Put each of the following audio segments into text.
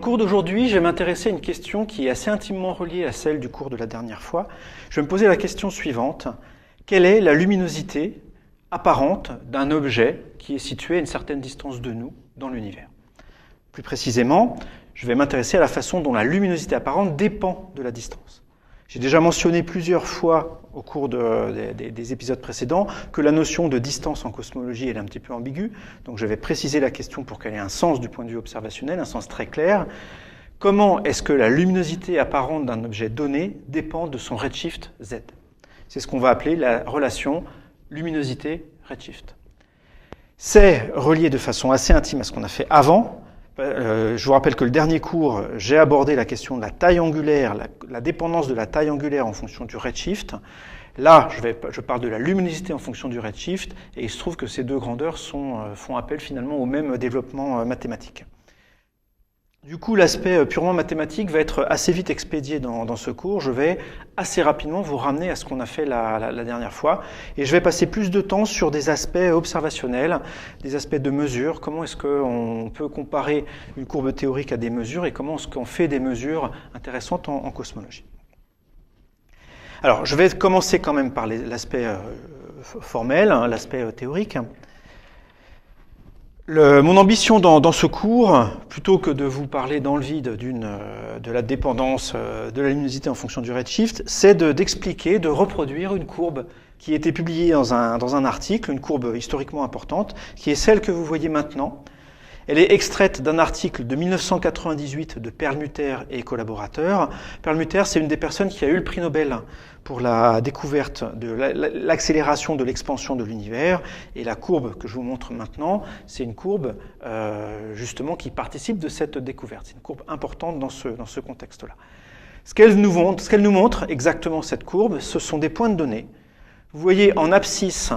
cours d'aujourd'hui, je vais m'intéresser à une question qui est assez intimement reliée à celle du cours de la dernière fois. Je vais me poser la question suivante. Quelle est la luminosité apparente d'un objet qui est situé à une certaine distance de nous dans l'univers? Plus précisément, je vais m'intéresser à la façon dont la luminosité apparente dépend de la distance. J'ai déjà mentionné plusieurs fois au cours des épisodes précédents que la notion de distance en cosmologie est un petit peu ambiguë, donc je vais préciser la question pour qu'elle ait un sens du point de vue observationnel, un sens très clair. Comment est-ce que la luminosité apparente d'un objet donné dépend de son redshift Z? C'est ce qu'on va appeler la relation luminosité-redshift. C'est relié de façon assez intime à ce qu'on a fait avant. Je vous rappelle que le dernier cours, j'ai abordé la question de la taille angulaire, la dépendance de la taille angulaire en fonction du redshift. Là, je parle de la luminosité en fonction du redshift, et il se trouve que ces deux grandeurs font appel finalement au même développement mathématique. Du coup, l'aspect purement mathématique va être assez vite expédié dans ce cours. Je vais assez rapidement vous ramener à ce qu'on a fait la dernière fois. Et je vais passer plus de temps sur des aspects observationnels, des aspects de mesure. Comment est-ce qu'on peut comparer une courbe théorique à des mesures et comment est-ce qu'on fait des mesures intéressantes en cosmologie. Alors, je vais commencer quand même par l'aspect formel, l'aspect théorique. Mon ambition dans ce cours, plutôt que de vous parler dans le vide de la dépendance de la luminosité en fonction du redshift, c'est d'expliquer, de reproduire une courbe qui a été publiée dans un article, une courbe historiquement importante, qui est celle que vous voyez maintenant. Elle est extraite d'un article de 1998 de Perlmutter et collaborateurs. Perlmutter, c'est une des personnes qui a eu le prix Nobel pour la découverte de l'accélération de l'expansion de l'univers. Et la courbe que je vous montre maintenant, c'est une courbe justement qui participe de cette découverte. C'est une courbe importante dans ce contexte-là. Ce qu'elle nous montre exactement cette courbe, ce sont des points de données. Vous voyez en abscisse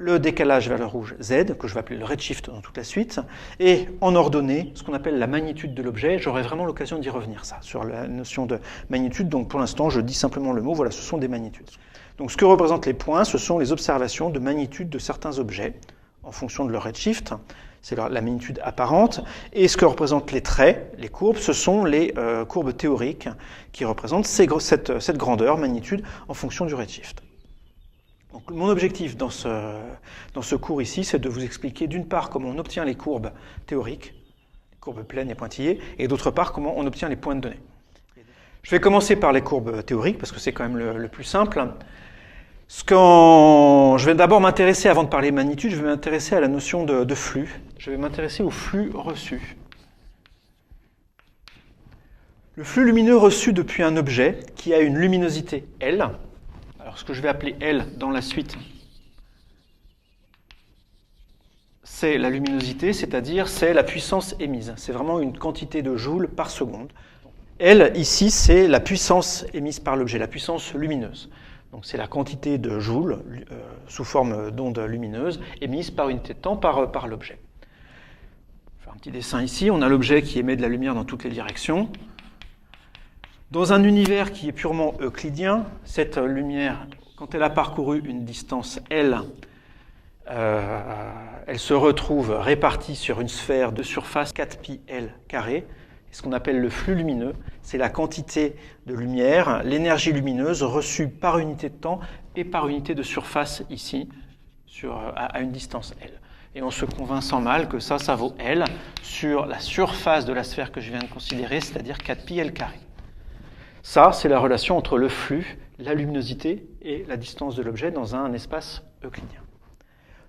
le décalage vers le rouge Z, que je vais appeler le redshift dans toute la suite, et en ordonnée, ce qu'on appelle la magnitude de l'objet. J'aurai vraiment l'occasion d'y revenir, sur la notion de magnitude. Donc pour l'instant, je dis simplement le mot, voilà, ce sont des magnitudes. Donc ce que représentent les points, ce sont les observations de magnitude de certains objets, en fonction de leur redshift, c'est la magnitude apparente, et ce que représentent les traits, les courbes, ce sont les courbes théoriques, qui représentent cette grandeur, magnitude, en fonction du redshift. Donc, mon objectif dans ce cours ici, c'est de vous expliquer d'une part comment on obtient les courbes théoriques, les courbes pleines et pointillées, et d'autre part comment on obtient les points de données. Je vais commencer par les courbes théoriques, parce que c'est quand même le plus simple. Je vais d'abord m'intéresser, avant de parler magnitude, je vais m'intéresser à la notion de flux. Je vais m'intéresser au flux reçu. Le flux lumineux reçu depuis un objet qui a une luminosité L. Alors, ce que je vais appeler L dans la suite, c'est la luminosité, c'est-à-dire c'est la puissance émise. C'est vraiment une quantité de joules par seconde. L, ici, c'est la puissance émise par l'objet, la puissance lumineuse. Donc, c'est la quantité de joules sous forme d'onde lumineuse émise par unité de temps par l'objet. Je vais faire un petit dessin ici. On a l'objet qui émet de la lumière dans toutes les directions. Dans un univers qui est purement euclidien, cette lumière, quand elle a parcouru une distance L, elle se retrouve répartie sur une sphère de surface 4πL carré. Ce qu'on appelle le flux lumineux, c'est la quantité de lumière, l'énergie lumineuse reçue par unité de temps et par unité de surface ici, à une distance L. Et on se convainc sans mal que ça vaut L sur la surface de la sphère que je viens de considérer, c'est-à-dire 4πL carré. Ça, c'est la relation entre le flux, la luminosité et la distance de l'objet dans un espace euclidien.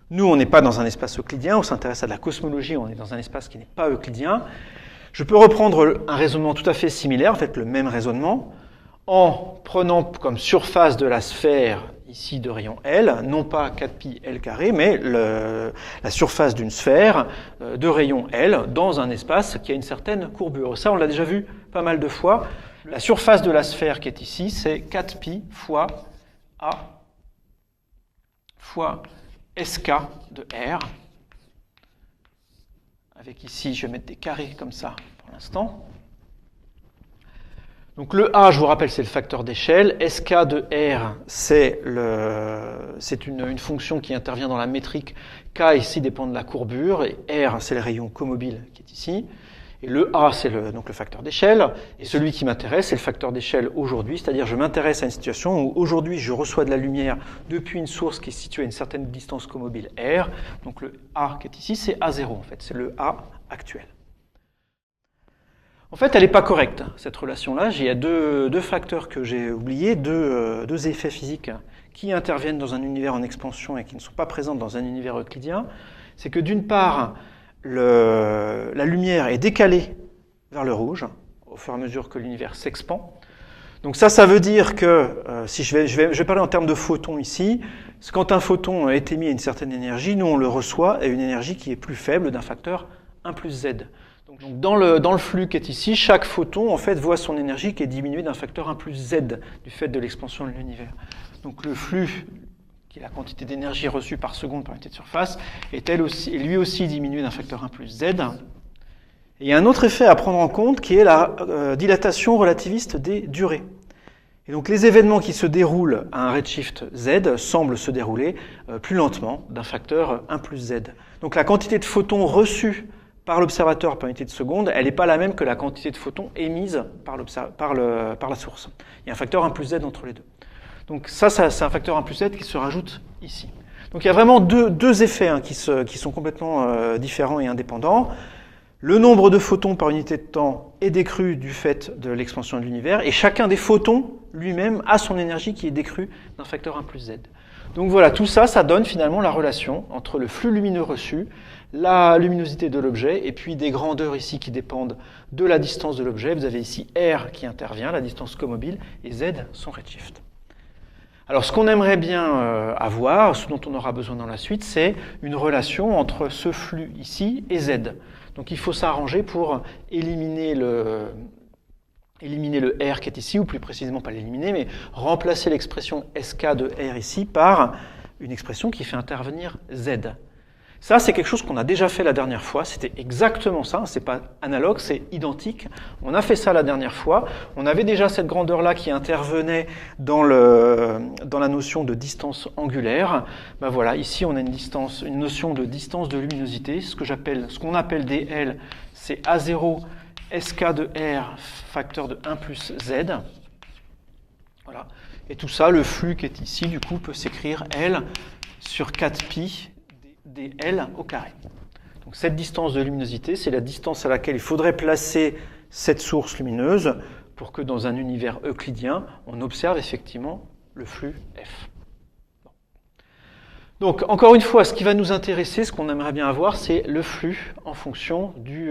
Nous, on n'est pas dans un espace euclidien, on s'intéresse à de la cosmologie, on est dans un espace qui n'est pas euclidien. Je peux reprendre un raisonnement tout à fait similaire, en fait le même raisonnement, en prenant comme surface de la sphère, ici de rayon L, non pas 4πL carré, mais la surface d'une sphère de rayon L dans un espace qui a une certaine courbure. Ça, on l'a déjà vu pas mal de fois. La surface de la sphère qui est ici, c'est 4π fois A fois SK de R. Avec ici, je vais mettre des carrés comme ça pour l'instant. Donc le A, je vous rappelle, c'est le facteur d'échelle. SK de R, c'est une fonction qui intervient dans la métrique. K ici dépend de la courbure. Et R, c'est le rayon comobile qui est ici. Et le A, c'est donc le facteur d'échelle, et celui qui m'intéresse, c'est le facteur d'échelle aujourd'hui, c'est-à-dire je m'intéresse à une situation où aujourd'hui je reçois de la lumière depuis une source qui est située à une certaine distance comobile R, donc le A qui est ici, c'est A0 en fait, c'est le A actuel. En fait, elle n'est pas correcte, cette relation-là. Il y a deux facteurs que j'ai oubliés, deux effets physiques qui interviennent dans un univers en expansion et qui ne sont pas présents dans un univers euclidien. C'est que d'une part, la lumière est décalée vers le rouge au fur et à mesure que l'univers s'expand. Donc ça veut dire que, si je vais parler en termes de photons ici, quand un photon est émis à une certaine énergie, nous on le reçoit à une énergie qui est plus faible d'un facteur 1 plus Z. Donc dans le flux qui est ici, chaque photon en fait voit son énergie qui est diminuée d'un facteur 1 plus Z du fait de l'expansion de l'univers. Donc le flux, qui est la quantité d'énergie reçue par seconde par unité de surface, est lui aussi diminué d'un facteur 1 plus Z. Et il y a un autre effet à prendre en compte qui est la dilatation relativiste des durées. Et donc les événements qui se déroulent à un redshift Z semblent se dérouler plus lentement d'un facteur 1 plus Z. Donc la quantité de photons reçus par l'observateur par unité de seconde, elle n'est pas la même que la quantité de photons émise par la source. Il y a un facteur 1 plus Z entre les deux. Donc ça c'est un facteur 1 plus Z qui se rajoute ici. Donc il y a vraiment deux effets qui sont complètement différents et indépendants. Le nombre de photons par unité de temps est décru du fait de l'expansion de l'univers, et chacun des photons lui-même a son énergie qui est décrue d'un facteur 1 plus Z. Donc voilà, tout ça, ça donne finalement la relation entre le flux lumineux reçu, la luminosité de l'objet, et puis des grandeurs ici qui dépendent de la distance de l'objet. Vous avez ici R qui intervient, la distance comobile, et Z, son redshift. Alors ce qu'on aimerait bien avoir, ce dont on aura besoin dans la suite, c'est une relation entre ce flux ici et Z. Donc il faut s'arranger pour éliminer le R qui est ici, ou plus précisément pas l'éliminer, mais remplacer l'expression SK de R ici par une expression qui fait intervenir Z. Ça, c'est quelque chose qu'on a déjà fait la dernière fois, c'était exactement ça, c'est pas analogue, c'est identique. On a fait ça la dernière fois, on avait déjà cette grandeur-là qui intervenait dans la notion de distance angulaire. Ben voilà, ici on a une notion de distance de luminosité, ce qu'on appelle dl, c'est A0 SK de R facteur de 1 plus Z. Voilà. Et tout ça, le flux qui est ici, du coup, peut s'écrire L sur 4pi dl au carré. Donc cette distance de luminosité, c'est la distance à laquelle il faudrait placer cette source lumineuse pour que dans un univers euclidien, on observe effectivement le flux F. Bon. Donc encore une fois, ce qui va nous intéresser, ce qu'on aimerait bien avoir, c'est le flux en fonction du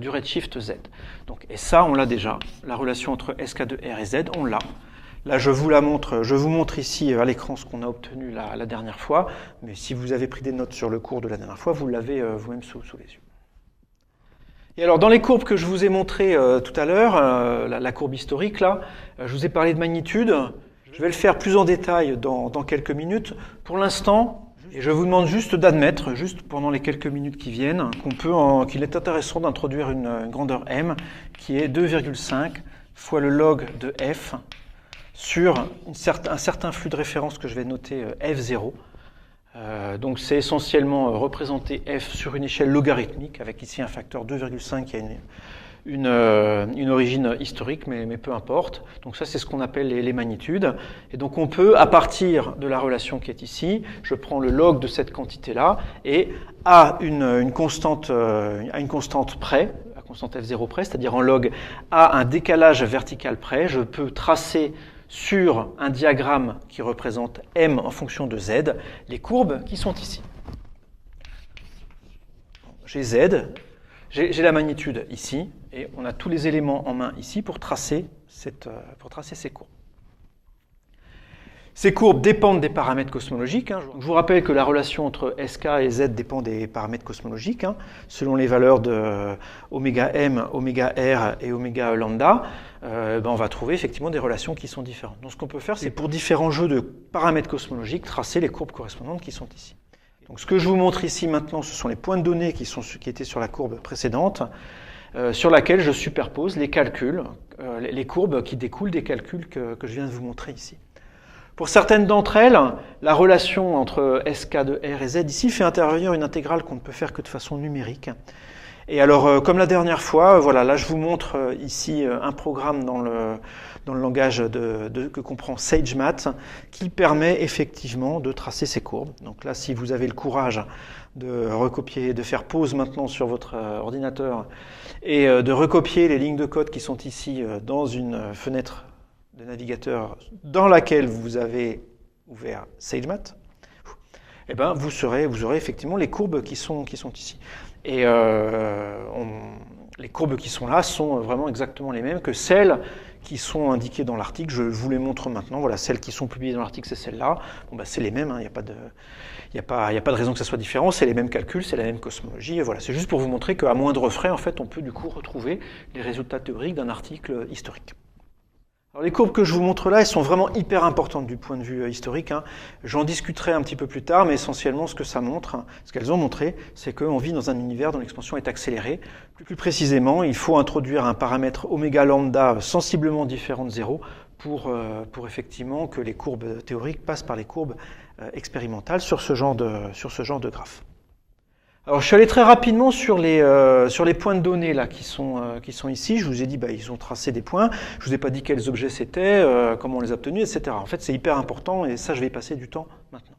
redshift Z. Donc, et ça, on l'a déjà. La relation entre SK de R et Z, on l'a. Là, je vous montre ici à l'écran ce qu'on a obtenu la dernière fois, mais si vous avez pris des notes sur le cours de la dernière fois, vous l'avez vous-même sous les yeux. Et alors, dans les courbes que je vous ai montrées tout à l'heure, la courbe historique, là, je vous ai parlé de magnitude. Je vais le faire plus en détail dans quelques minutes. Pour l'instant, et je vous demande juste d'admettre, juste pendant les quelques minutes qui viennent, qu'il est intéressant d'introduire une grandeur M qui est 2,5 fois le log de F sur un certain flux de référence que je vais noter F0. Donc c'est essentiellement représenter F sur une échelle logarithmique, avec ici un facteur 2,5 qui a une origine historique, mais peu importe. Donc ça, c'est ce qu'on appelle les magnitudes. Et donc on peut, à partir de la relation qui est ici, je prends le log de cette quantité-là, et à une constante près, à constante F0 près, c'est-à-dire en log à un décalage vertical près, je peux tracer sur un diagramme qui représente M en fonction de Z, les courbes qui sont ici. J'ai Z, j'ai la magnitude ici, et on a tous les éléments en main ici pour tracer ces courbes. Ces courbes dépendent des paramètres cosmologiques. Je vous rappelle que la relation entre SK et Z dépend des paramètres cosmologiques, selon les valeurs de oméga M, oméga R et oméga lambda. On va trouver effectivement des relations qui sont différentes. Donc ce qu'on peut faire, c'est pour différents jeux de paramètres cosmologiques, tracer les courbes correspondantes qui sont ici. Donc ce que je vous montre ici maintenant, ce sont les points de données qui étaient sur la courbe précédente, sur laquelle je superpose les calculs, les courbes qui découlent des calculs que je viens de vous montrer ici. Pour certaines d'entre elles, la relation entre SK de R et Z ici fait intervenir une intégrale qu'on ne peut faire que de façon numérique. Et alors, comme la dernière fois, voilà, là je vous montre ici un programme dans le langage que comprend SageMath, qui permet effectivement de tracer ces courbes. Donc là, si vous avez le courage de recopier, de faire pause maintenant sur votre ordinateur et de recopier les lignes de code qui sont ici dans une fenêtre de navigateur dans laquelle vous avez ouvert SageMath, eh ben vous aurez effectivement les courbes qui sont ici. Et les courbes qui sont là sont vraiment exactement les mêmes que celles qui sont indiquées dans l'article. Je vous les montre maintenant. Voilà, celles qui sont publiées dans l'article, c'est celles-là. Bon, bah, c'est les mêmes, il n'y a pas de raison que ça soit différent. C'est les mêmes calculs, c'est la même cosmologie. Et voilà, c'est juste pour vous montrer qu'à moindre frais, en fait, on peut du coup retrouver les résultats théoriques d'un article historique. Alors les courbes que je vous montre là, elles sont vraiment hyper importantes du point de vue historique. J'en discuterai un petit peu plus tard, mais essentiellement ce que ça montre, ce qu'elles ont montré, c'est qu'on vit dans un univers dont l'expansion est accélérée. Plus précisément, il faut introduire un paramètre oméga lambda sensiblement différent de 0 pour effectivement que les courbes théoriques passent par les courbes expérimentales sur ce genre de graphe. Alors je suis allé très rapidement sur les points de données là qui sont ici. Je vous ai dit ils ont tracé des points. Je vous ai pas dit quels objets c'était, comment on les a obtenus, etc. En fait c'est hyper important et ça je vais y passer du temps maintenant.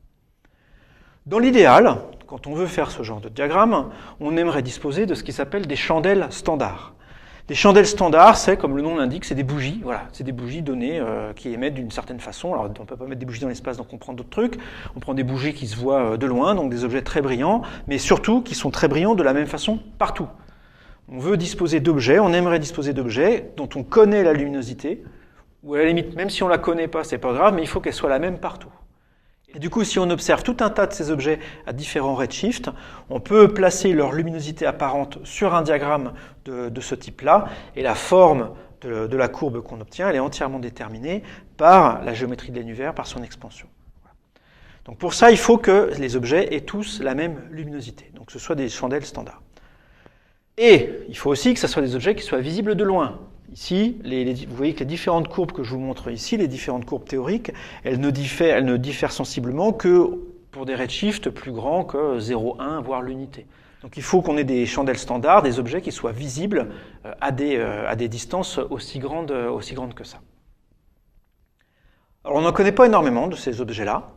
Dans l'idéal, quand on veut faire ce genre de diagramme, on aimerait disposer de ce qui s'appelle des chandelles standards. Les chandelles standards, c'est, comme le nom l'indique, c'est des bougies. Voilà, c'est des bougies données qui émettent d'une certaine façon. Alors, on ne peut pas mettre des bougies dans l'espace, donc on prend d'autres trucs. On prend des bougies qui se voient de loin, donc des objets très brillants, mais surtout qui sont très brillants de la même façon partout. On veut disposer d'objets, on aimerait disposer d'objets dont on connaît la luminosité, ou à la limite, même si on ne la connaît pas, c'est pas grave, mais il faut qu'elle soit la même partout. Et du coup, si on observe tout un tas de ces objets à différents redshifts, on peut placer leur luminosité apparente sur un diagramme de ce type-là, et la forme de la courbe qu'on obtient, elle est entièrement déterminée par la géométrie de l'univers, par son expansion. Voilà. Donc pour ça, il faut que les objets aient tous la même luminosité, donc que ce soit des chandelles standards. Et il faut aussi que ce soit des objets qui soient visibles de loin. Ici, vous voyez que les différentes courbes que je vous montre ici, les différentes courbes théoriques, elles ne diffèrent sensiblement que pour des redshifts plus grands que 0,1, voire l'unité. Donc il faut qu'on ait des chandelles standards, des objets qui soient visibles à des distances aussi grandes que ça. Alors on n'en connaît pas énormément de ces objets-là.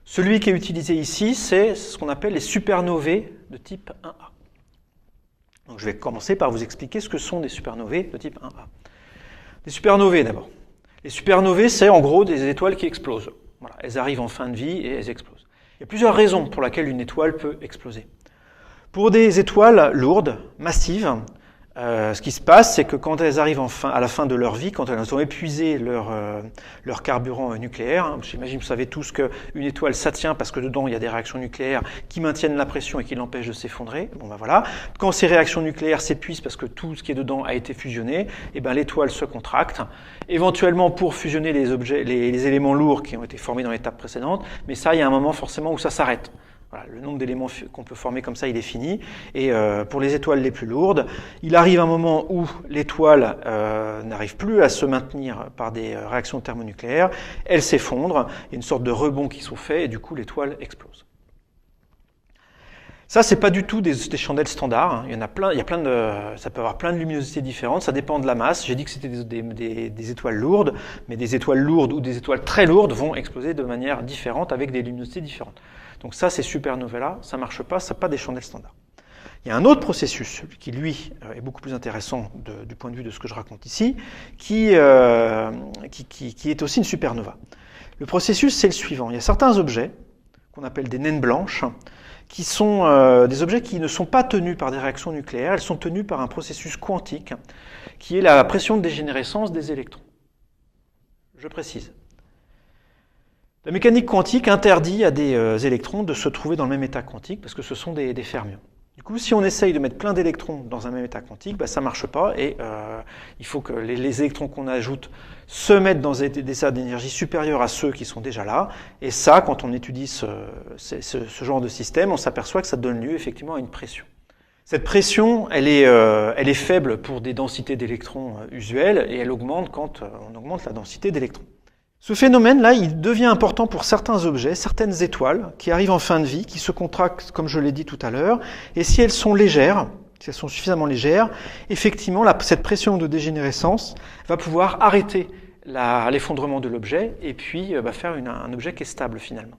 Celui qui est utilisé ici, c'est ce qu'on appelle les supernovae de type 1A. Donc je vais commencer par vous expliquer ce que sont des supernovae de type 1A. Des supernovae d'abord. Les supernovae, c'est en gros des étoiles qui explosent. Voilà, elles arrivent en fin de vie et elles explosent. Il y a plusieurs raisons pour lesquelles une étoile peut exploser. Pour des étoiles lourdes, massives, ce qui se passe, c'est que quand elles arrivent à la fin de leur vie, quand elles ont épuisé leur carburant nucléaire, j'imagine que vous savez tous qu'une étoile, ça tient parce que dedans, il y a des réactions nucléaires qui maintiennent la pression et qui l'empêchent de s'effondrer. Bon, ben voilà. Quand ces réactions nucléaires s'épuisent parce que tout ce qui est dedans a été fusionné, et ben l'étoile se contracte, éventuellement pour fusionner les éléments lourds qui ont été formés dans l'étape précédente, mais ça, il y a un moment forcément où ça s'arrête. Voilà, le nombre d'éléments qu'on peut former comme ça, il est fini. Et pour les étoiles les plus lourdes, il arrive un moment où l'étoile n'arrive plus à se maintenir par des réactions thermonucléaires, elle s'effondre, il y a une sorte de rebond qui se fait, et du coup l'étoile explose. Ça, c'est pas du tout des chandelles standards. Il y en a plein, ça peut avoir plein de luminosités différentes, ça dépend de la masse. J'ai dit que c'était des étoiles lourdes, mais des étoiles lourdes ou des étoiles très lourdes vont exploser de manière différente avec des luminosités différentes. Donc ça, ces supernovae-là, ça marche pas, ça n'a pas des chandelles standards. Il y a un autre processus qui, lui, est beaucoup plus intéressant du point de vue de ce que je raconte ici, qui est aussi une supernova. Le processus, c'est le suivant. Il y a certains objets, qu'on appelle des naines blanches, qui sont des objets qui ne sont pas tenus par des réactions nucléaires, elles sont tenues par un processus quantique, qui est la pression de dégénérescence des électrons. Je précise. La mécanique quantique interdit à des électrons de se trouver dans le même état quantique parce que ce sont des fermions. Du coup, si on essaye de mettre plein d'électrons dans un même état quantique, ça ne marche pas et il faut que les électrons qu'on ajoute se mettent dans des états d'énergie supérieurs à ceux qui sont déjà là. Et ça, quand on étudie ce genre de système, on s'aperçoit que ça donne lieu effectivement à une pression. Cette pression, elle est faible pour des densités d'électrons usuelles et elle augmente quand on augmente la densité d'électrons. Ce phénomène-là, il devient important pour certains objets, certaines étoiles qui arrivent en fin de vie, qui se contractent, comme je l'ai dit tout à l'heure, et si elles sont légères, si elles sont suffisamment légères, effectivement, cette pression de dégénérescence va pouvoir arrêter l'effondrement de l'objet et puis faire un objet qui est stable finalement.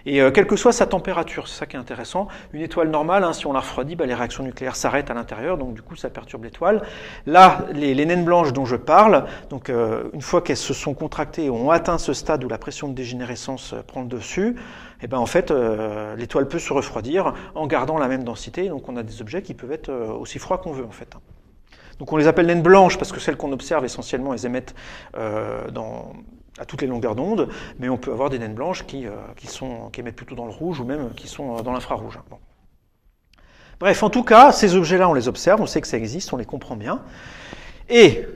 Et quelle que soit sa température, c'est ça qui est intéressant. Une étoile normale, si on la refroidit, les réactions nucléaires s'arrêtent à l'intérieur, donc du coup ça perturbe l'étoile. Là, les naines blanches dont je parle, donc une fois qu'elles se sont contractées et ont atteint ce stade où la pression de dégénérescence prend le dessus, et en fait l'étoile peut se refroidir en gardant la même densité. Donc on a des objets qui peuvent être aussi froids qu'on veut en fait. Donc on les appelle naines blanches parce que celles qu'on observe essentiellement, elles émettent à toutes les longueurs d'onde, mais on peut avoir des naines blanches qui émettent plutôt dans le rouge ou même qui sont dans l'infrarouge. Bon. Bref, en tout cas, ces objets-là, on les observe, on sait que ça existe, on les comprend bien. Et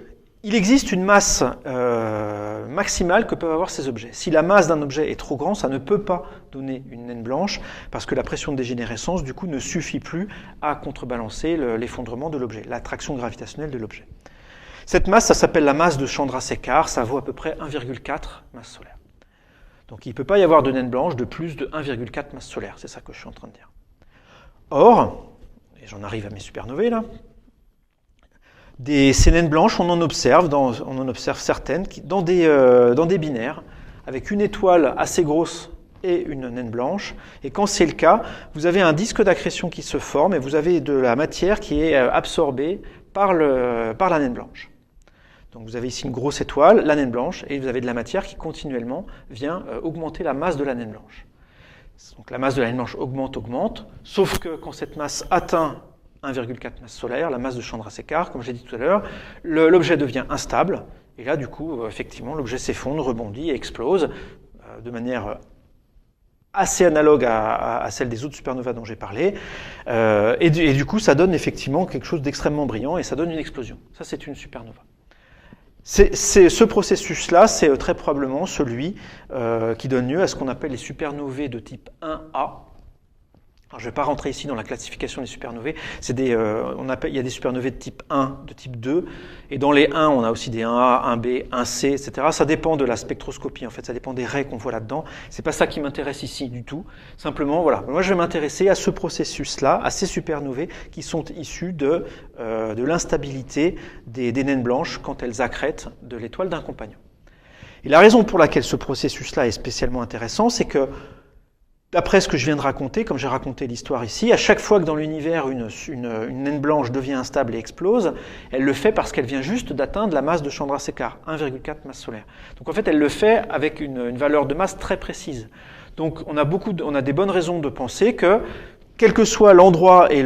il existe une masse maximale que peuvent avoir ces objets. Si la masse d'un objet est trop grande, ça ne peut pas donner une naine blanche, parce que la pression de dégénérescence, du coup, ne suffit plus à contrebalancer l'effondrement de l'objet, l'attraction gravitationnelle de l'objet. Cette masse, ça s'appelle la masse de Chandrasekhar, ça vaut à peu près 1,4 masse solaire. Donc il ne peut pas y avoir de naine blanche de plus de 1,4 masse solaire, c'est ça que je suis en train de dire. Or, et j'en arrive à mes supernovae là, ces naines blanches, on en observe certaines dans des binaires, avec une étoile assez grosse et une naine blanche. Et quand c'est le cas, vous avez un disque d'accrétion qui se forme et vous avez de la matière qui est absorbée par la naine blanche. Donc vous avez ici une grosse étoile, la naine blanche, et vous avez de la matière qui continuellement vient augmenter la masse de la naine blanche. Donc la masse de la naine blanche augmente, sauf que quand cette masse atteint 1,4 masse solaire, la masse de Chandrasekhar, comme j'ai dit tout à l'heure, l'objet devient instable, et là du coup, effectivement, l'objet s'effondre, rebondit et explose de manière assez analogue à celle des autres supernovas dont j'ai parlé, et du coup, ça donne effectivement quelque chose d'extrêmement brillant, et ça donne une explosion. Ça, c'est une supernova. Ce processus-là, c'est très probablement celui qui donne lieu à ce qu'on appelle les supernovae de type 1A. Alors, je ne vais pas rentrer ici dans la classification des supernovae. Il y a des supernovae de type 1, de type 2, et dans les 1, on a aussi des 1A, 1B, 1C, etc. Ça dépend de la spectroscopie, en fait, ça dépend des raies qu'on voit là-dedans. C'est pas ça qui m'intéresse ici du tout. Simplement, voilà, moi je vais m'intéresser à ce processus-là, à ces supernovae qui sont issus de l'instabilité des naines blanches quand elles accrètent de l'étoile d'un compagnon. Et la raison pour laquelle ce processus-là est spécialement intéressant, c'est que d'après ce que je viens de raconter, comme j'ai raconté l'histoire ici, à chaque fois que dans l'univers une naine blanche devient instable et explose, elle le fait parce qu'elle vient juste d'atteindre la masse de Chandrasekhar, 1,4 masse solaire. Donc en fait, elle le fait avec une valeur de masse très précise. Donc on a des bonnes raisons de penser que, quel que soit l'endroit et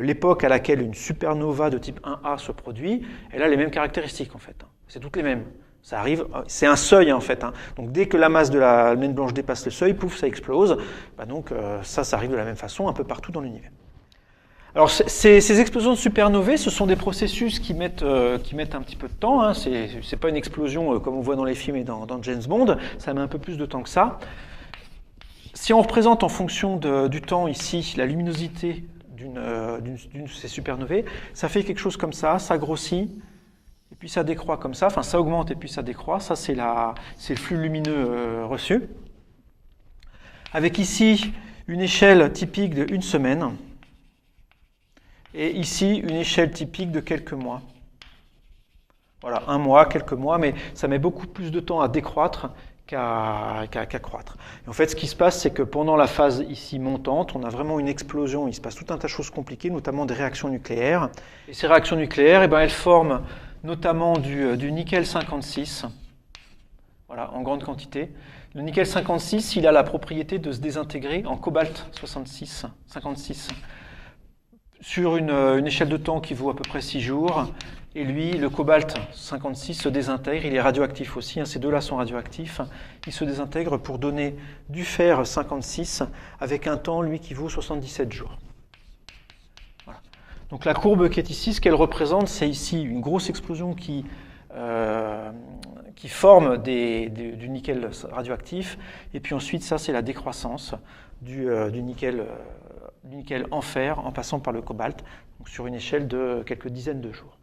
l'époque à laquelle une supernova de type 1A se produit, elle a les mêmes caractéristiques en fait. C'est toutes les mêmes. Ça arrive, c'est un seuil en fait. Donc dès que la masse de la naine blanche dépasse le seuil, pouf, ça explose. Ça arrive de la même façon un peu partout dans l'univers. Alors ces explosions de supernovae, ce sont des processus qui mettent un petit peu de temps. C'est pas une explosion comme on voit dans les films et dans James Bond. Ça met un peu plus de temps que ça. Si on représente en fonction du temps ici la luminosité d'une de ces supernovae, ça fait quelque chose comme ça grossit. Et puis ça décroît comme ça, ça augmente et puis ça décroît. Ça, c'est le flux lumineux reçu. Avec ici une échelle typique de 1 semaine. Et ici une échelle typique de quelques mois. Voilà, 1 mois, quelques mois, mais ça met beaucoup plus de temps à décroître qu'à croître. Et en fait, ce qui se passe, c'est que pendant la phase ici montante, on a vraiment une explosion. Il se passe tout un tas de choses compliquées, notamment des réactions nucléaires. Et ces réactions nucléaires, elles forment notamment du nickel 56, voilà, en grande quantité. Le nickel 56, il a la propriété de se désintégrer en cobalt 56 sur une échelle de temps qui vaut à peu près 6 jours. Et lui, le cobalt 56 se désintègre, il est radioactif aussi, ces deux-là sont radioactifs. Il se désintègre pour donner du fer 56 avec un temps, lui, qui vaut 77 jours. Donc la courbe qui est ici, ce qu'elle représente, c'est ici une grosse explosion qui forme du nickel radioactif. Et puis ensuite, ça, c'est la décroissance du nickel en fer en passant par le cobalt, donc sur une échelle de quelques dizaines de jours.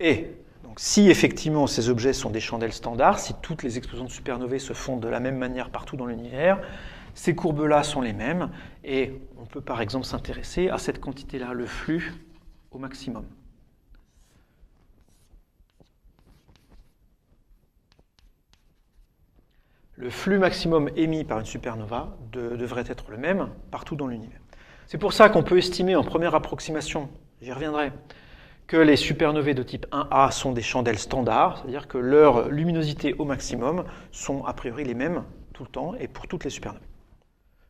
Et donc, si effectivement ces objets sont des chandelles standards, si toutes les explosions de supernovae se font de la même manière partout dans l'univers, Ces courbes-là sont les mêmes, et on peut par exemple s'intéresser à cette quantité-là, le flux au maximum. Le flux maximum émis par une supernova devrait être le même partout dans l'univers. C'est pour ça qu'on peut estimer en première approximation, j'y reviendrai, que les supernovae de type 1A sont des chandelles standards, c'est-à-dire que leur luminosité au maximum sont a priori les mêmes tout le temps et pour toutes les supernovae.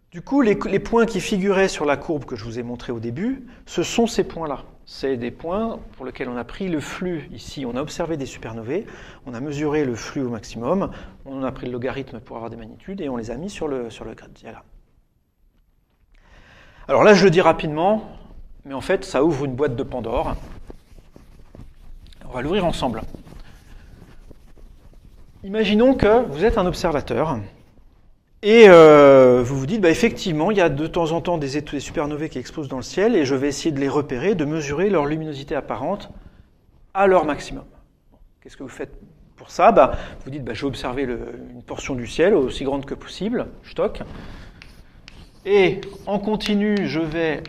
Du coup, les points qui figuraient sur la courbe que je vous ai montrée au début, ce sont ces points-là. C'est des points pour lesquels on a pris le flux ici, on a observé des supernovae, on a mesuré le flux au maximum, on a pris le logarithme pour avoir des magnitudes et on les a mis sur le diagramme. Alors là, je le dis rapidement, mais en fait, ça ouvre une boîte de Pandore. On va l'ouvrir ensemble. Imaginons que vous êtes un observateur et vous vous dites, effectivement, il y a de temps en temps des supernovae qui explosent dans le ciel et je vais essayer de les repérer, de mesurer leur luminosité apparente à leur maximum. Qu'est-ce que vous faites pour ça? Vous dites, je vais observer une portion du ciel aussi grande que possible, je stocke. Et en continu, je vais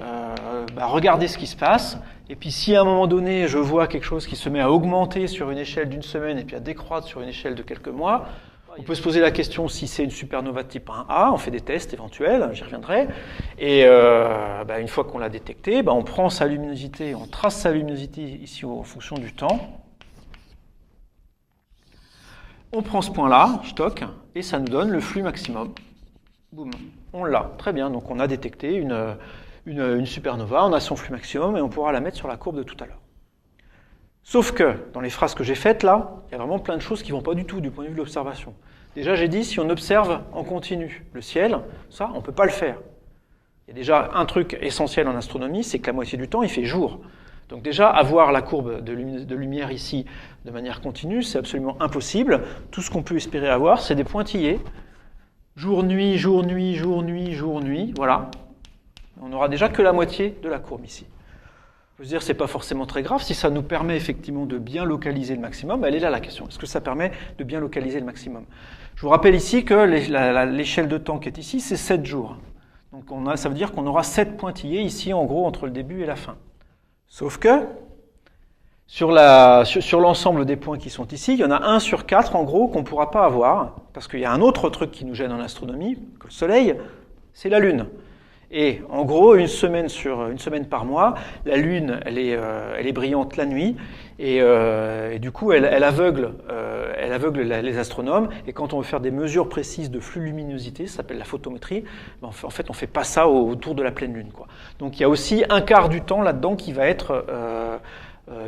regarder ce qui se passe. Et puis si à un moment donné, je vois quelque chose qui se met à augmenter sur une échelle d'une semaine et puis à décroître sur une échelle de quelques mois, on peut se poser la question si c'est une supernova de type 1A, on fait des tests éventuels, j'y reviendrai. Et une fois qu'on l'a détecté, on prend sa luminosité, on trace sa luminosité ici en fonction du temps. On prend ce point-là, stock, et ça nous donne le flux maximum. Boum, on l'a. Très bien, donc on a détecté une supernova, on a son flux maximum et on pourra la mettre sur la courbe de tout à l'heure. Sauf que, dans les phrases que j'ai faites là, il y a vraiment plein de choses qui ne vont pas du tout du point de vue de l'observation. Déjà, j'ai dit, si on observe en continu le ciel, ça, on ne peut pas le faire. Il y a déjà un truc essentiel en astronomie, c'est que la moitié du temps, il fait jour. Donc déjà, avoir la courbe de lumière ici de manière continue, c'est absolument impossible. Tout ce qu'on peut espérer avoir, c'est des pointillés. Jour-nuit, jour-nuit, jour-nuit, jour-nuit, voilà. On n'aura déjà que la moitié de la courbe ici. Je veux dire, c'est pas forcément très grave. Si ça nous permet effectivement de bien localiser le maximum, elle est là la question. Est-ce que ça permet de bien localiser le maximum? Je vous rappelle ici que l'échelle de temps qui est ici, c'est 7 jours. Donc ça veut dire qu'on aura 7 pointillés ici, en gros, entre le début et la fin. Sauf que, sur l'ensemble des points qui sont ici, il y en a 1 sur 4, en gros, qu'on ne pourra pas avoir, parce qu'il y a un autre truc qui nous gêne en astronomie, que le Soleil, c'est la Lune. Et en gros, une semaine par mois, la Lune, elle est brillante la nuit, et du coup, elle aveugle les astronomes. Et quand on veut faire des mesures précises de flux luminosité, ça s'appelle la photométrie, en fait, on fait pas ça autour de la pleine Lune, quoi. Donc, il y a aussi un quart du temps là-dedans qui va être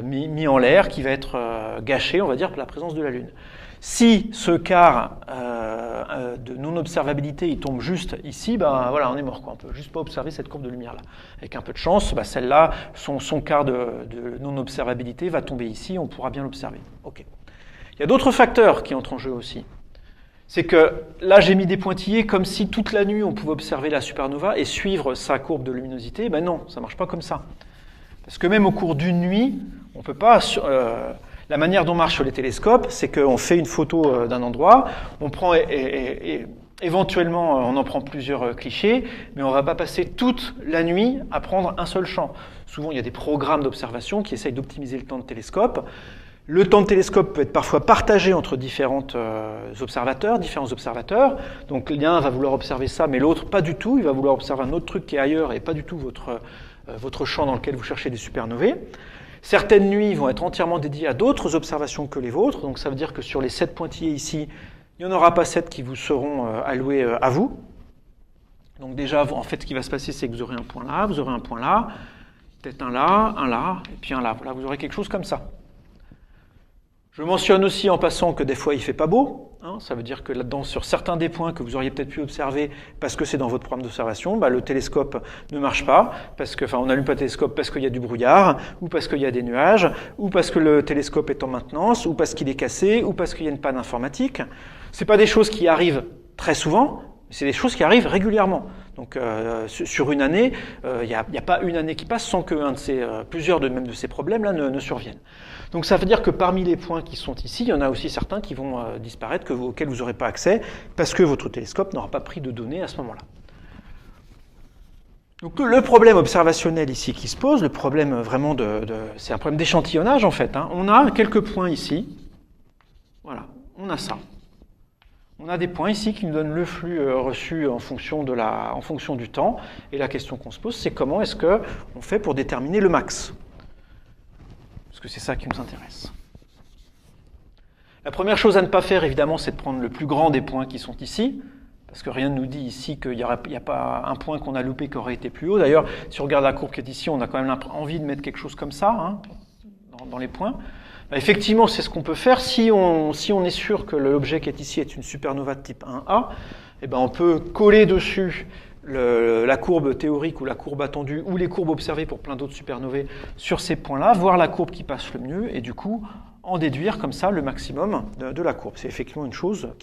mis en l'air, qui va être gâché, on va dire, par la présence de la Lune. Si ce quart de non-observabilité il tombe juste ici, voilà, on est mort, quoi. On peut juste pas observer cette courbe de lumière-là. Avec un peu de chance, celle-là, son quart de non-observabilité va tomber ici, on pourra bien l'observer. Okay. Il y a d'autres facteurs qui entrent en jeu aussi. C'est que là, j'ai mis des pointillés comme si toute la nuit, on pouvait observer la supernova et suivre sa courbe de luminosité. Non, ça marche pas comme ça. Parce que même au cours d'une nuit, on peut pas... La manière dont marchent les télescopes, c'est qu'on fait une photo d'un endroit, on prend éventuellement, on en prend plusieurs clichés, mais on ne va pas passer toute la nuit à prendre un seul champ. Souvent, il y a des programmes d'observation qui essayent d'optimiser le temps de télescope. Le temps de télescope peut être parfois partagé entre différents observateurs. Donc l'un va vouloir observer ça, mais l'autre pas du tout. Il va vouloir observer un autre truc qui est ailleurs et pas du tout votre champ dans lequel vous cherchez des supernovae. Certaines nuits vont être entièrement dédiées à d'autres observations que les vôtres, donc ça veut dire que sur les 7 pointillés ici, il n'y en aura pas 7 qui vous seront alloués à vous. Donc déjà, en fait, ce qui va se passer, c'est que vous aurez un point là, vous aurez un point là, peut-être un là, et puis un là. Voilà, vous aurez quelque chose comme ça. Je mentionne aussi en passant que des fois il ne fait pas beau. Ça veut dire que là-dedans, sur certains des points que vous auriez peut-être pu observer parce que c'est dans votre programme d'observation, le télescope ne marche pas, on n'allume pas le télescope parce qu'il y a du brouillard, ou parce qu'il y a des nuages, ou parce que le télescope est en maintenance, ou parce qu'il est cassé, ou parce qu'il y a une panne informatique. Ce pas des choses qui arrivent très souvent, mais c'est des choses qui arrivent régulièrement. Donc sur une année, il n'y a pas une année qui passe sans que plusieurs de ces problèmes-là ne surviennent. Donc ça veut dire que parmi les points qui sont ici, il y en a aussi certains qui vont disparaître, auxquels vous n'aurez pas accès, parce que votre télescope n'aura pas pris de données à ce moment-là. Donc le problème observationnel ici qui se pose, le problème vraiment c'est un problème d'échantillonnage en fait. Hein. On a quelques points ici. Voilà, on a ça. On a des points ici qui nous donnent le flux reçu en fonction du temps. Et la question qu'on se pose, c'est comment est-ce qu'on fait pour déterminer le max? Parce que c'est ça qui nous intéresse. La première chose à ne pas faire, évidemment, c'est de prendre le plus grand des points qui sont ici. Parce que rien ne nous dit ici qu'il n'y a pas un point qu'on a loupé qui aurait été plus haut. D'ailleurs, si on regarde la courbe qui est ici, on a quand même envie de mettre quelque chose comme ça, hein, dans les points. Bah, effectivement, c'est ce qu'on peut faire. Si on est sûr que l'objet qui est ici est une supernova de type 1A, eh ben on peut coller dessus la courbe théorique ou la courbe attendue ou les courbes observées pour plein d'autres supernovae sur ces points-là, voir la courbe qui passe le mieux et du coup en déduire comme ça le maximum de la courbe. C'est effectivement une chose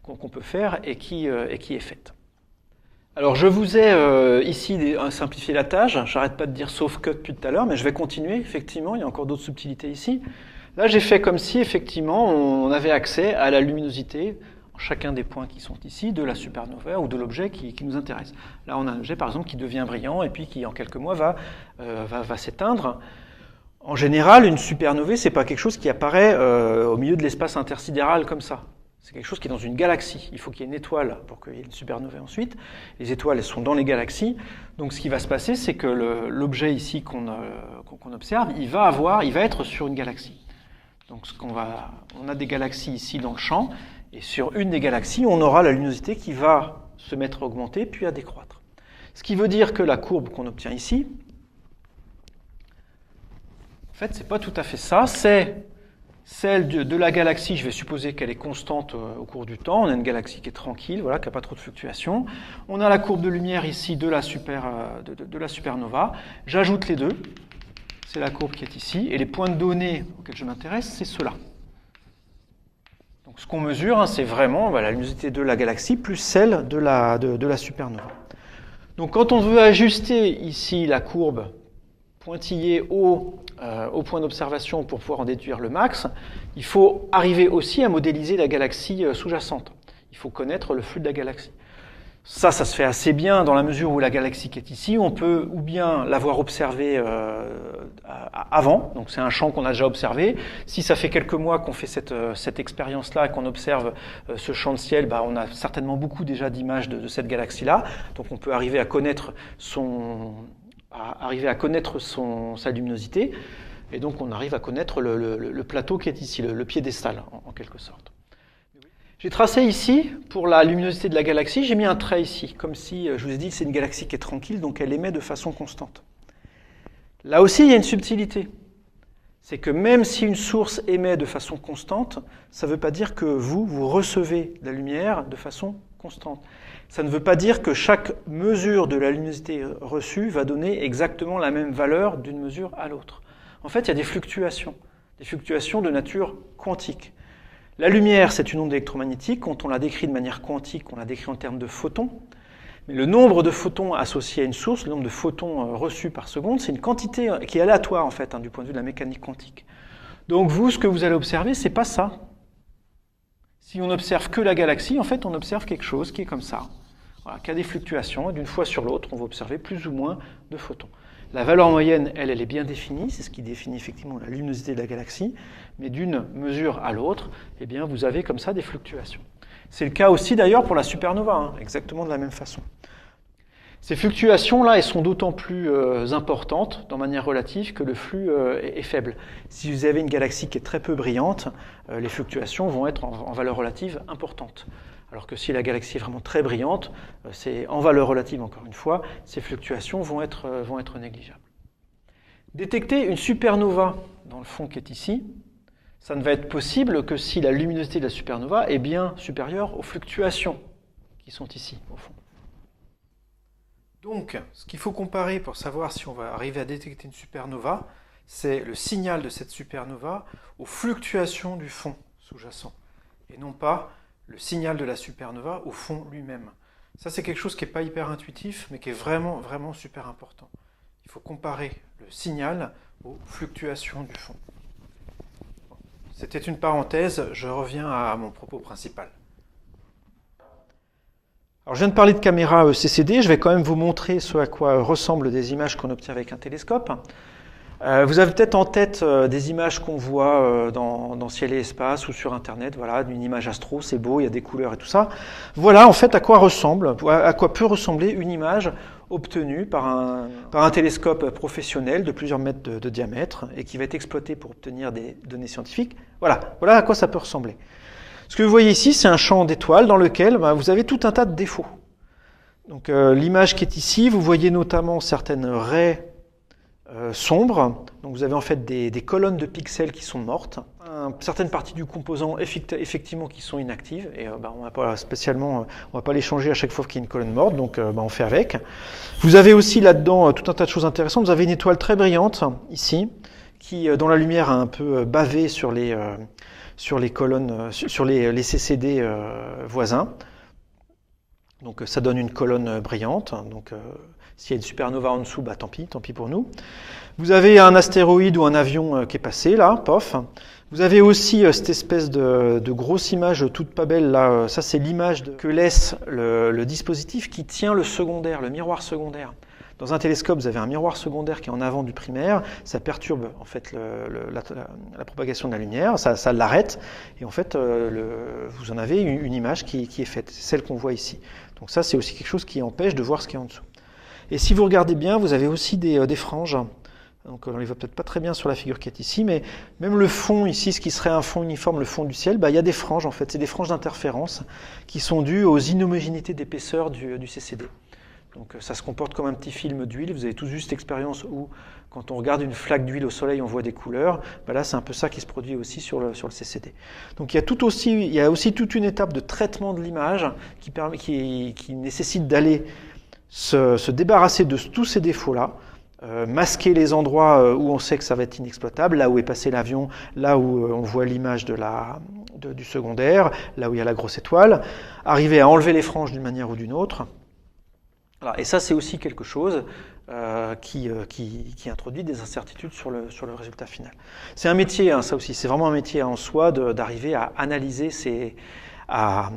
qu'on peut faire et qui est faite. Alors je vous ai ici simplifié la tâche, j'arrête pas de dire sauf que depuis tout à l'heure, mais je vais continuer, effectivement, il y a encore d'autres subtilités ici. Là j'ai fait comme si effectivement on avait accès à la luminosité en chacun des points qui sont ici, de la supernova ou de l'objet qui nous intéresse. Là on a un objet par exemple qui devient brillant et puis qui en quelques mois va s'éteindre. En général, une supernovae, c'est pas quelque chose qui apparaît au milieu de l'espace intersidéral comme ça. C'est quelque chose qui est dans une galaxie. Il faut qu'il y ait une étoile pour qu'il y ait une supernovae ensuite. Les étoiles, elles sont dans les galaxies. Donc ce qui va se passer, c'est que l'objet ici qu'on observe, il va être sur une galaxie. Donc on a des galaxies ici dans le champ, et sur une des galaxies, on aura la luminosité qui va se mettre à augmenter, puis à décroître. Ce qui veut dire que la courbe qu'on obtient ici, en fait, c'est pas tout à fait ça, c'est celle de la galaxie, je vais supposer qu'elle est constante au cours du temps. On a une galaxie qui est tranquille, voilà, qui n'a pas trop de fluctuations. On a la courbe de lumière ici de la supernova. J'ajoute les deux. C'est la courbe qui est ici. Et les points de données auxquels je m'intéresse, c'est ceux-là. Donc ce qu'on mesure, hein, c'est vraiment la luminosité de la galaxie plus celle de la supernova. Donc quand on veut ajuster ici la courbe pointillée au point d'observation pour pouvoir en déduire le max, il faut arriver aussi à modéliser la galaxie sous-jacente. Il faut connaître le flux de la galaxie. Ça se fait assez bien dans la mesure où la galaxie qui est ici, on peut ou bien l'avoir observée avant, donc c'est un champ qu'on a déjà observé. Si ça fait quelques mois qu'on fait cette expérience-là et qu'on observe ce champ de ciel, bah, on a certainement beaucoup déjà d'images de cette galaxie-là, donc on peut arriver à connaître sa luminosité, et donc on arrive à connaître le plateau qui est ici, le piédestal en quelque sorte. J'ai tracé ici, pour la luminosité de la galaxie, j'ai mis un trait ici, comme si, je vous ai dit, c'est une galaxie qui est tranquille, donc elle émet de façon constante. Là aussi, il y a une subtilité. C'est que même si une source émet de façon constante, ça ne veut pas dire que vous recevez la lumière de façon constante. Ça ne veut pas dire que chaque mesure de la luminosité reçue va donner exactement la même valeur d'une mesure à l'autre. En fait, il y a des fluctuations de nature quantique. La lumière, c'est une onde électromagnétique. Quand on la décrit de manière quantique, on la décrit en termes de photons. Mais le nombre de photons associés à une source, le nombre de photons reçus par seconde, c'est une quantité qui est aléatoire en fait, du point de vue de la mécanique quantique. Donc vous, ce que vous allez observer, c'est pas ça. Si on observe que la galaxie, en fait, on observe quelque chose qui est comme ça, voilà, qui a des fluctuations, et d'une fois sur l'autre, on va observer plus ou moins de photons. La valeur moyenne, elle est bien définie, c'est ce qui définit effectivement la luminosité de la galaxie, mais d'une mesure à l'autre, eh bien, vous avez comme ça des fluctuations. C'est le cas aussi d'ailleurs pour la supernova, exactement de la même façon. Ces fluctuations-là, elles sont d'autant plus importantes, de manière relative, que le flux est faible. Si vous avez une galaxie qui est très peu brillante, les fluctuations vont être en valeur relative importante. Alors que si la galaxie est vraiment très brillante, c'est en valeur relative encore une fois, ces fluctuations vont être négligeables. Détecter une supernova dans le fond qui est ici, ça ne va être possible que si la luminosité de la supernova est bien supérieure aux fluctuations qui sont ici, au fond. Donc, ce qu'il faut comparer pour savoir si on va arriver à détecter une supernova, c'est le signal de cette supernova aux fluctuations du fond sous-jacent, et non pas le signal de la supernova au fond lui-même. Ça, c'est quelque chose qui n'est pas hyper intuitif, mais qui est vraiment, vraiment super important. Il faut comparer le signal aux fluctuations du fond. C'était une parenthèse, je reviens à mon propos principal. Alors, je viens de parler de caméra CCD, je vais quand même vous montrer ce à quoi ressemblent des images qu'on obtient avec un télescope. Vous avez peut-être en tête des images qu'on voit dans Ciel et Espace ou sur Internet, voilà, d'une image astro, c'est beau, il y a des couleurs et tout ça. Voilà en fait à quoi peut ressembler une image obtenue par un télescope professionnel de plusieurs mètres de diamètre et qui va être exploité pour obtenir des données scientifiques. Voilà à quoi ça peut ressembler. Ce que vous voyez ici, c'est un champ d'étoiles dans lequel vous avez tout un tas de défauts. Donc l'image qui est ici, vous voyez notamment certaines raies sombres. Donc vous avez en fait des colonnes de pixels qui sont mortes, certaines parties du composant effectivement qui sont inactives, et on va pas les changer à chaque fois qu'il y a une colonne morte, donc on fait avec. Vous avez aussi là-dedans tout un tas de choses intéressantes. Vous avez une étoile très brillante ici, dont la lumière a un peu bavé sur les colonnes, sur les CCD voisins. Donc ça donne une colonne brillante. Donc s'il y a une supernova en dessous, tant pis pour nous. Vous avez un astéroïde ou un avion qui est passé là, pof. Vous avez aussi cette espèce de grosse image toute pas belle là. Ça c'est l'image que laisse le dispositif qui tient le secondaire, le miroir secondaire. Dans un télescope, vous avez un miroir secondaire qui est en avant du primaire, ça perturbe en fait la propagation de la lumière, ça l'arrête, et en fait vous en avez une image qui est faite, c'est celle qu'on voit ici. Donc ça c'est aussi quelque chose qui empêche de voir ce qui est en dessous. Et si vous regardez bien, vous avez aussi des franges. Donc on ne les voit peut-être pas très bien sur la figure qui est ici, mais même le fond ici, ce qui serait un fond uniforme, le fond du ciel, il y a des franges en fait, c'est des franges d'interférence qui sont dues aux inhomogénéités d'épaisseur du CCD. Donc ça se comporte comme un petit film d'huile. Vous avez tous vu cette expérience où, quand on regarde une flaque d'huile au soleil, on voit des couleurs. Là, c'est un peu ça qui se produit aussi sur le CCD. Donc il y a aussi toute une étape de traitement de l'image qui nécessite d'aller se débarrasser de tous ces défauts-là, masquer les endroits où on sait que ça va être inexploitable, là où est passé l'avion, là où on voit l'image du secondaire, là où il y a la grosse étoile, arriver à enlever les franges d'une manière ou d'une autre. Voilà. Et ça, c'est aussi quelque chose qui introduit des incertitudes sur le résultat final. C'est un métier, ça aussi, c'est vraiment un métier en soi d'arriver à analyser à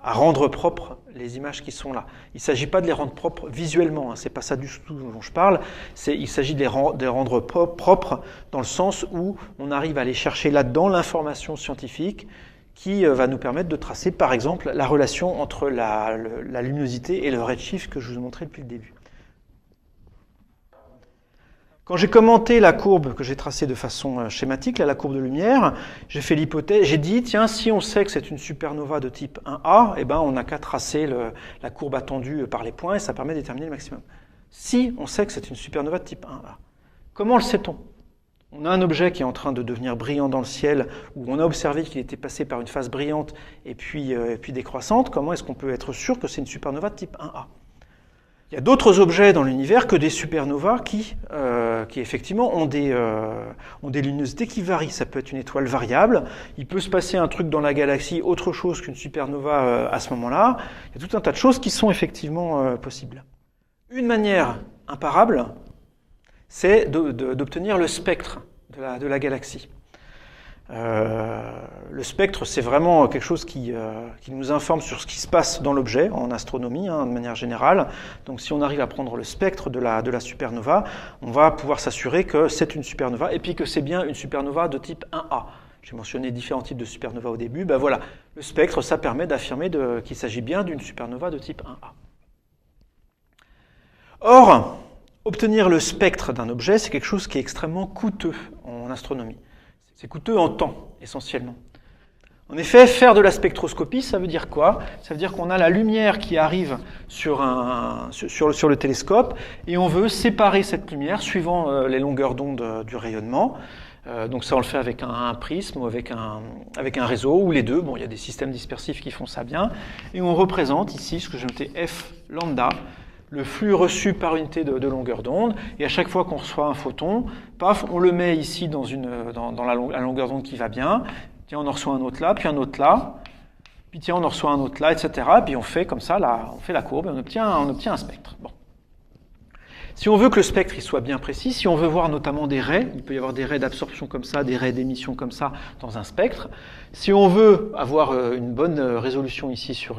rendre propres les images qui sont là. Il ne s'agit pas de les rendre propres visuellement, c'est pas ça du tout dont je parle, il s'agit de les rendre propres dans le sens où on arrive à aller chercher là-dedans l'information scientifique qui va nous permettre de tracer, par exemple, la relation entre la luminosité et le redshift que je vous ai montré depuis le début. Quand j'ai commenté la courbe que j'ai tracée de façon schématique, la courbe de lumière, j'ai fait l'hypothèse, j'ai dit, tiens, si on sait que c'est une supernova de type 1A, on n'a qu'à tracer la courbe attendue par les points et ça permet de déterminer le maximum. Si on sait que c'est une supernova de type 1A, comment le sait-on ? On a un objet qui est en train de devenir brillant dans le ciel, où on a observé qu'il était passé par une phase brillante et puis décroissante. Comment est-ce qu'on peut être sûr que c'est une supernova de type 1A ? Il y a d'autres objets dans l'univers que des supernovas qui effectivement ont des luminosités qui varient. Ça peut être une étoile variable. Il peut se passer un truc dans la galaxie autre chose qu'une supernova à ce moment-là. Il y a tout un tas de choses qui sont effectivement possibles. Une manière imparable, c'est d'obtenir le spectre de la galaxie. Le spectre, c'est vraiment quelque chose qui nous informe sur ce qui se passe dans l'objet, en astronomie, de manière générale. Donc si on arrive à prendre le spectre de la supernova, on va pouvoir s'assurer que c'est une supernova, et puis que c'est bien une supernova de type 1A. J'ai mentionné différents types de supernova au début. Voilà, le spectre, ça permet d'affirmer qu'il s'agit bien d'une supernova de type 1A. Or, obtenir le spectre d'un objet, c'est quelque chose qui est extrêmement coûteux en astronomie. C'est coûteux en temps, essentiellement. En effet, faire de la spectroscopie, ça veut dire quoi ? Ça veut dire qu'on a la lumière qui arrive sur le télescope et on veut séparer cette lumière suivant les longueurs d'onde du rayonnement. Donc ça, on le fait avec un prisme ou avec un réseau, ou les deux. Bon, il y a des systèmes dispersifs qui font ça bien. Et on représente ici ce que j'ai noté F lambda, le flux reçu par unité de longueur d'onde, et à chaque fois qu'on reçoit un photon, paf, on le met ici dans la longueur d'onde qui va bien, tiens, on en reçoit un autre là, puis un autre là, puis tiens, on en reçoit un autre là, etc. Puis on fait comme ça, on fait la courbe, et on obtient un spectre. Bon. Si on veut que le spectre il soit bien précis, si on veut voir notamment des raies, il peut y avoir des raies d'absorption comme ça, des raies d'émission comme ça dans un spectre. Si on veut avoir une bonne résolution ici sur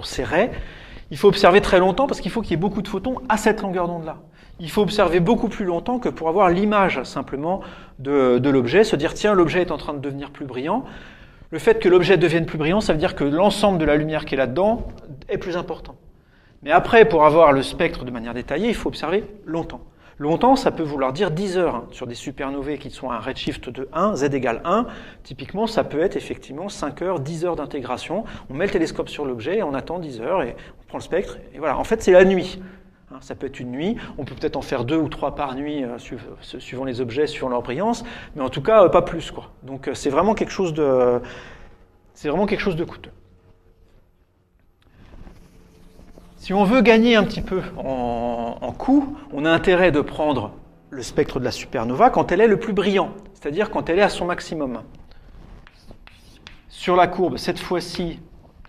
ces raies, il faut observer très longtemps parce qu'il faut qu'il y ait beaucoup de photons à cette longueur d'onde-là. Il faut observer beaucoup plus longtemps que pour avoir l'image simplement de l'objet, se dire tiens, l'objet est en train de devenir plus brillant. Le fait que l'objet devienne plus brillant, ça veut dire que l'ensemble de la lumière qui est là-dedans est plus important. Mais après, pour avoir le spectre de manière détaillée, il faut observer longtemps. Longtemps, ça peut vouloir dire 10 heures. Hein, sur des supernovae qui sont à un redshift de 1, z égale 1, typiquement, ça peut être effectivement 5 heures, 10 heures d'intégration. On met le télescope sur l'objet et on attend 10 heures et on prend le spectre. Et voilà, en fait, c'est la nuit. Hein, ça peut être une nuit. On peut peut-être en faire 2 ou 3 par nuit, suivant les objets, suivant leur brillance. Mais en tout cas, pas plus, quoi. Donc, c'est vraiment quelque chose de coûteux. Si on veut gagner un petit peu en coût, on a intérêt de prendre le spectre de la supernova quand elle est le plus brillant, c'est-à-dire quand elle est à son maximum. Sur la courbe, cette fois-ci,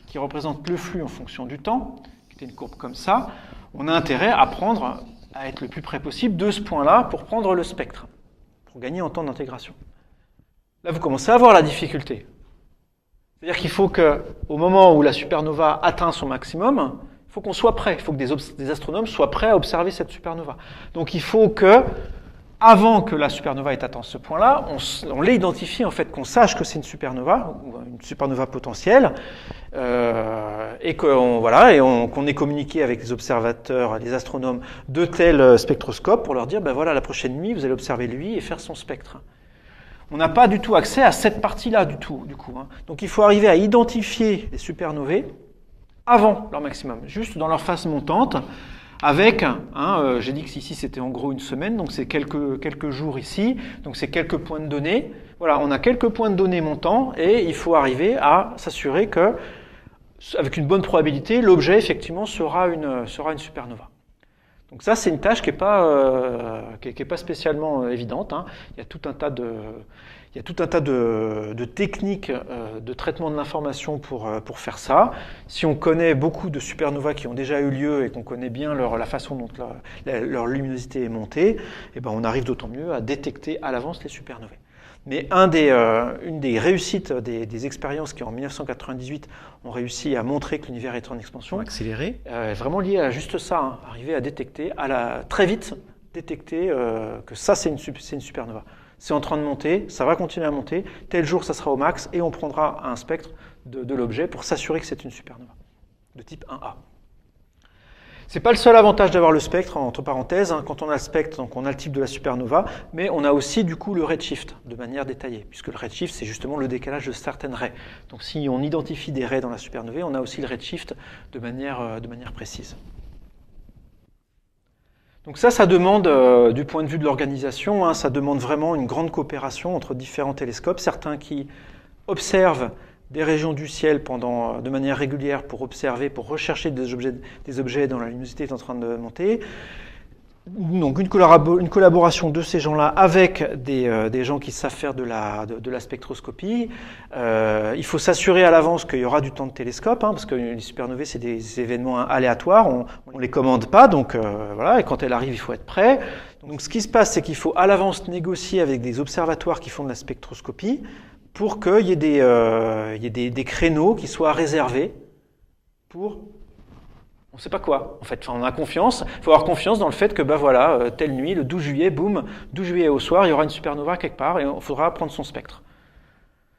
qui représente le flux en fonction du temps, qui était une courbe comme ça, on a intérêt à être le plus près possible de ce point-là pour prendre le spectre, pour gagner en temps d'intégration. Là, vous commencez à voir la difficulté. C'est-à-dire qu'il faut qu'au moment où la supernova atteint son maximum, il faut qu'on soit prêt, il faut que des astronomes soient prêts à observer cette supernova. Donc il faut que, avant que la supernova ait atteint ce point-là, on l'ait identifié, en fait, qu'on sache que c'est une supernova potentielle, et qu'on ait communiqué avec les observateurs, les astronomes de tel spectroscope pour leur dire, ben voilà, la prochaine nuit, vous allez observer lui et faire son spectre. On n'a pas du tout accès à cette partie-là du coup. Hein. Donc il faut arriver à identifier les supernovae avant leur maximum, juste dans leur phase montante, avec, j'ai dit que ici c'était en gros une semaine, donc c'est quelques jours ici, donc c'est quelques points de données. Voilà, on a quelques points de données montants et il faut arriver à s'assurer que, avec une bonne probabilité, l'objet effectivement sera une supernova. Donc ça, c'est une tâche qui est pas spécialement évidente. Hein. Il y a tout un tas de techniques de traitement de l'information pour faire ça. Si on connaît beaucoup de supernovas qui ont déjà eu lieu et qu'on connaît bien la façon dont leur luminosité est montée, eh ben on arrive d'autant mieux à détecter à l'avance les supernovae. Mais une des réussites des expériences qui, en 1998, ont réussi à montrer que l'univers est en expansion accélérée, est vraiment lié à juste ça, hein, arriver à détecter, très vite détecter que ça, c'est une supernova. C'est en train de monter, ça va continuer à monter, tel jour, ça sera au max, et on prendra un spectre de l'objet pour s'assurer que c'est une supernova, de type 1A. C'est pas le seul avantage d'avoir le spectre, entre parenthèses, hein. Quand on a le spectre, donc on a le type de la supernova, mais on a aussi du coup le redshift de manière détaillée, puisque le redshift c'est justement le décalage de certaines raies. Donc si on identifie des raies dans la supernovae, on a aussi le redshift de manière précise. Donc ça demande, du point de vue de l'organisation, hein, ça demande vraiment une grande coopération entre différents télescopes, certains qui observent des régions du ciel de manière régulière pour observer, pour rechercher des objets dont la luminosité est en train de monter. Donc une collaboration de ces gens-là avec des gens qui savent faire de la spectroscopie. Il faut s'assurer à l'avance qu'il y aura du temps de télescope, hein, parce que les supernovae, c'est des événements aléatoires, on ne les commande pas, donc voilà, et quand elles arrivent, il faut être prêt. Donc ce qui se passe, c'est qu'il faut à l'avance négocier avec des observatoires qui font de la spectroscopie, pour qu'il y ait des créneaux qui soient réservés pour on ne sait pas quoi. En fait, enfin, on a confiance. Il faut avoir confiance dans le fait que, telle nuit, le 12 juillet, boum, 12 juillet au soir, il y aura une supernova quelque part et il faudra prendre son spectre.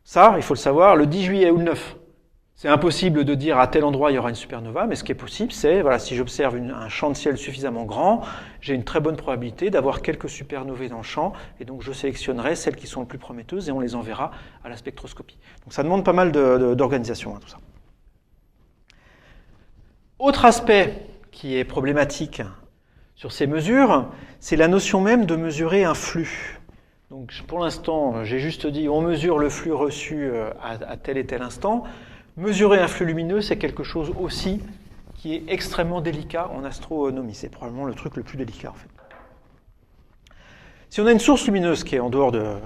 Ça, il faut le savoir, le 10 juillet ou le 9. C'est impossible de dire à tel endroit il y aura une supernova, mais ce qui est possible, c'est, si j'observe un champ de ciel suffisamment grand, j'ai une très bonne probabilité d'avoir quelques supernovae dans le champ, et donc je sélectionnerai celles qui sont les plus prometteuses et on les enverra à la spectroscopie. Donc ça demande pas mal d'organisation, hein, tout ça. Autre aspect qui est problématique sur ces mesures, c'est la notion même de mesurer un flux. Donc pour l'instant, j'ai juste dit on mesure le flux reçu à tel et tel instant. Mesurer un flux lumineux, c'est quelque chose aussi qui est extrêmement délicat en astronomie. C'est probablement le truc le plus délicat en fait. Si on a une source lumineuse qui est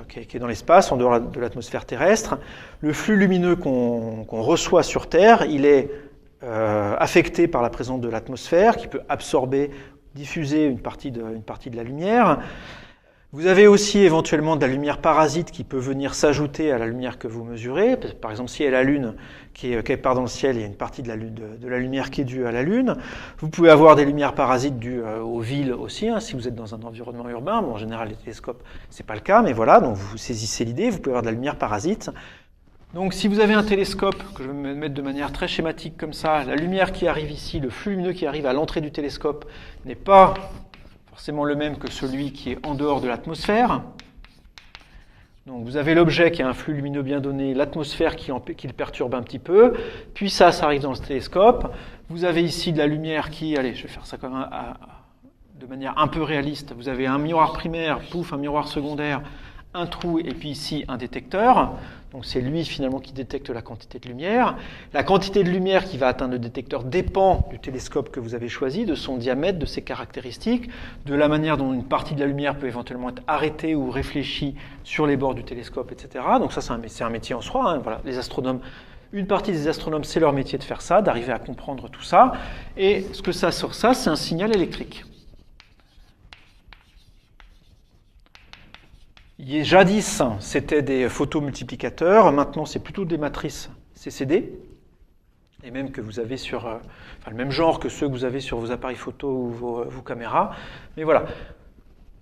qui est dans l'espace, en dehors de l'atmosphère terrestre, le flux lumineux qu'on reçoit sur Terre, il est affecté par la présence de l'atmosphère, qui peut absorber diffuser une partie de la lumière. Vous avez aussi éventuellement de la lumière parasite qui peut venir s'ajouter à la lumière que vous mesurez. Par exemple, si il y a la Lune qui part dans le ciel, il y a une partie de la lumière qui est due à la Lune. Vous pouvez avoir des lumières parasites dues aux villes aussi, hein, si vous êtes dans un environnement urbain. Bon, en général, les télescopes, c'est pas le cas, mais voilà, donc vous saisissez l'idée, vous pouvez avoir de la lumière parasite. Donc si vous avez un télescope, que je vais mettre de manière très schématique comme ça, la lumière qui arrive ici, le flux lumineux qui arrive à l'entrée du télescope n'est pas forcément le même que celui qui est en dehors de l'atmosphère. Donc vous avez l'objet qui a un flux lumineux bien donné, l'atmosphère qui le perturbe un petit peu, puis ça arrive dans le télescope. Vous avez ici de la lumière qui, allez, je vais faire ça de manière un peu réaliste, vous avez un miroir primaire, pouf, un miroir secondaire, un trou et puis ici un détecteur. Donc c'est lui finalement qui détecte la quantité de lumière. La quantité de lumière qui va atteindre le détecteur dépend du télescope que vous avez choisi, de son diamètre, de ses caractéristiques, de la manière dont une partie de la lumière peut éventuellement être arrêtée ou réfléchie sur les bords du télescope, etc. Donc ça c'est un métier en soi, hein. Voilà, les astronomes, une partie des astronomes, c'est leur métier de faire ça, d'arriver à comprendre tout ça. Et ce que ça sort, ça, c'est un signal électrique. Jadis, c'était des photomultiplicateurs, maintenant c'est plutôt des matrices CCD, et même que vous avez sur, le même genre que ceux que vous avez sur vos appareils photo ou vos caméras. Mais voilà,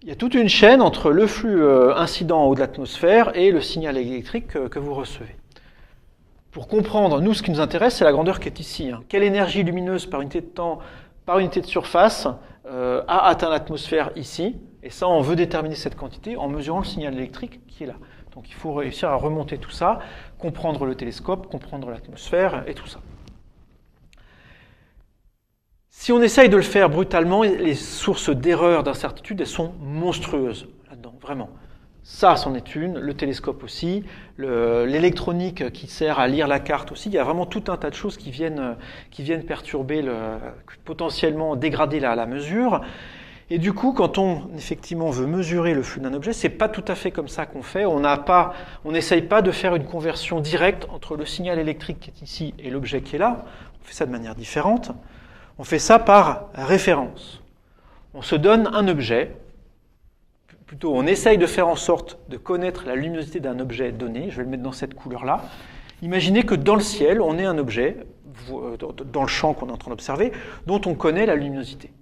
il y a toute une chaîne entre le flux incident en haut de l'atmosphère et le signal électrique que vous recevez. Pour comprendre, nous, ce qui nous intéresse, c'est la grandeur qui est ici. Hein. Quelle énergie lumineuse par unité de temps, par unité de surface a atteint l'atmosphère ici? Et ça, on veut déterminer cette quantité en mesurant le signal électrique qui est là. Donc il faut réussir à remonter tout ça, comprendre le télescope, comprendre l'atmosphère et tout ça. Si on essaye de le faire brutalement, les sources d'erreurs, d'incertitude, elles sont monstrueuses là-dedans, vraiment. Ça, c'en est une, le télescope aussi, l'électronique qui sert à lire la carte aussi. Il y a vraiment tout un tas de choses qui viennent perturber, potentiellement dégrader la mesure. Et du coup, quand on effectivement veut mesurer le flux d'un objet, c'est pas tout à fait comme ça qu'on fait. On n'essaye pas de faire une conversion directe entre le signal électrique qui est ici et l'objet qui est là. On fait ça de manière différente. On fait ça par référence. On se donne un objet. Plutôt, on essaye de faire en sorte de connaître la luminosité d'un objet donné. Je vais le mettre dans cette couleur-là. Imaginez que dans le ciel, on ait un objet, dans le champ qu'on est en train d'observer, dont on connaît la luminosité.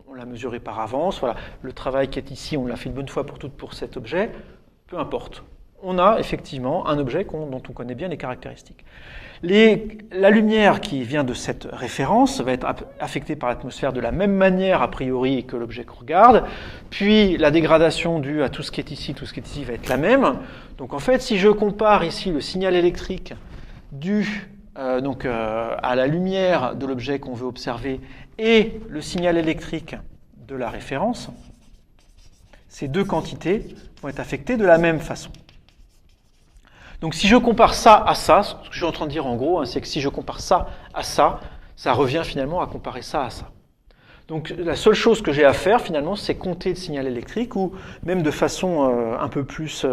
On l'a mesuré par avance, voilà. Le travail qui est ici, on l'a fait une bonne fois pour toutes pour cet objet, peu importe. On a effectivement un objet dont on connaît bien les caractéristiques. La lumière qui vient de cette référence va être affectée par l'atmosphère de la même manière a priori que l'objet qu'on regarde, puis la dégradation due à tout ce qui est ici va être la même. Donc en fait, si je compare ici le signal électrique dû à la lumière de l'objet qu'on veut observer et le signal électrique de la référence, ces deux quantités vont être affectées de la même façon. Donc si je compare ça à ça, ce que je suis en train de dire en gros, hein, c'est que si je compare ça à ça, ça revient finalement à comparer ça à ça. Donc la seule chose que j'ai à faire finalement, c'est compter le signal électrique ou même de façon un peu plus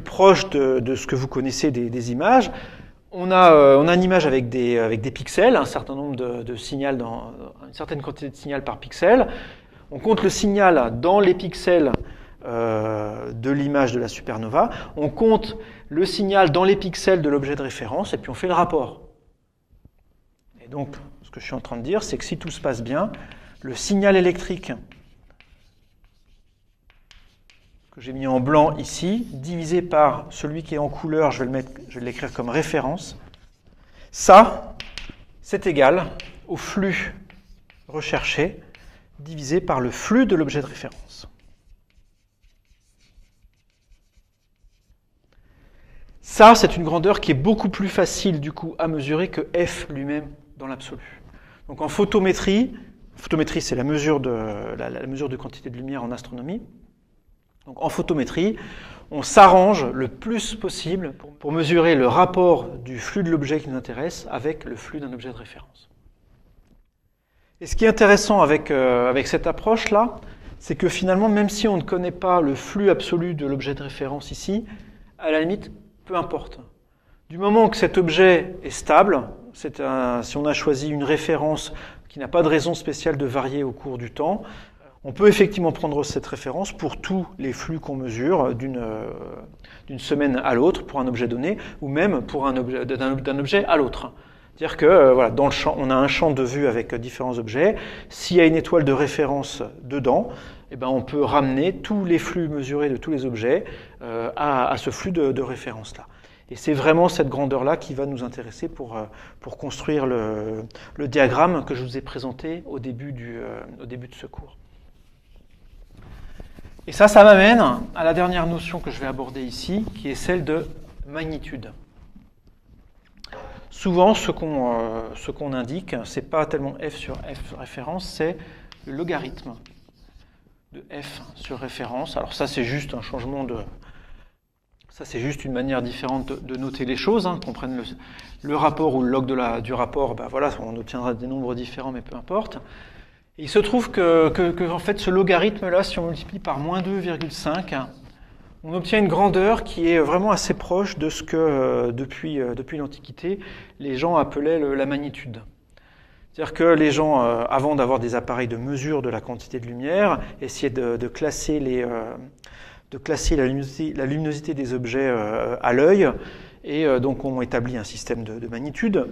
proche de ce que vous connaissez des images. On a une image avec des pixels, un certain nombre de signaux, une certaine quantité de signal par pixel. On compte le signal dans les pixels de l'image de la supernova. On compte le signal dans les pixels de l'objet de référence et puis on fait le rapport. Et donc, ce que je suis en train de dire, c'est que si tout se passe bien, le signal électrique que j'ai mis en blanc ici, divisé par celui qui est en couleur, je vais l'écrire comme référence. Ça, c'est égal au flux recherché divisé par le flux de l'objet de référence. Ça, c'est une grandeur qui est beaucoup plus facile du coup à mesurer que f lui-même dans l'absolu. Donc en photométrie c'est la mesure de quantité de lumière en astronomie. Donc en photométrie, on s'arrange le plus possible pour mesurer le rapport du flux de l'objet qui nous intéresse avec le flux d'un objet de référence. Et ce qui est intéressant avec cette approche-là, c'est que finalement, même si on ne connaît pas le flux absolu de l'objet de référence ici, à la limite, peu importe. Du moment que cet objet est stable, si on a choisi une référence qui n'a pas de raison spéciale de varier au cours du temps. On peut effectivement prendre cette référence pour tous les flux qu'on mesure d'une semaine à l'autre pour un objet donné, ou même pour d'un objet à l'autre. C'est-à-dire que voilà, dans le champ, on a un champ de vue avec différents objets. S'il y a une étoile de référence dedans, eh ben, on peut ramener tous les flux mesurés de tous les objets à ce flux de référence-là. Et c'est vraiment cette grandeur-là qui va nous intéresser pour construire le diagramme que je vous ai présenté au début de ce cours. Et ça m'amène à la dernière notion que je vais aborder ici, qui est celle de magnitude. Souvent, ce qu'on indique, ce n'est pas tellement f sur f référence, c'est le logarithme de f sur référence. Alors ça, c'est juste un changement de... Ça, c'est juste une manière différente de noter les choses, qu'on prenne le rapport ou le log du rapport, ben voilà, on obtiendra des nombres différents, mais peu importe. Et il se trouve que en fait, ce logarithme-là, si on multiplie par moins 2,5, on obtient une grandeur qui est vraiment assez proche de ce que, depuis l'Antiquité, les gens appelaient la magnitude. C'est-à-dire que les gens, avant d'avoir des appareils de mesure de la quantité de lumière, essayaient de classer la luminosité des objets à l'œil, et donc ont établi un système de magnitude.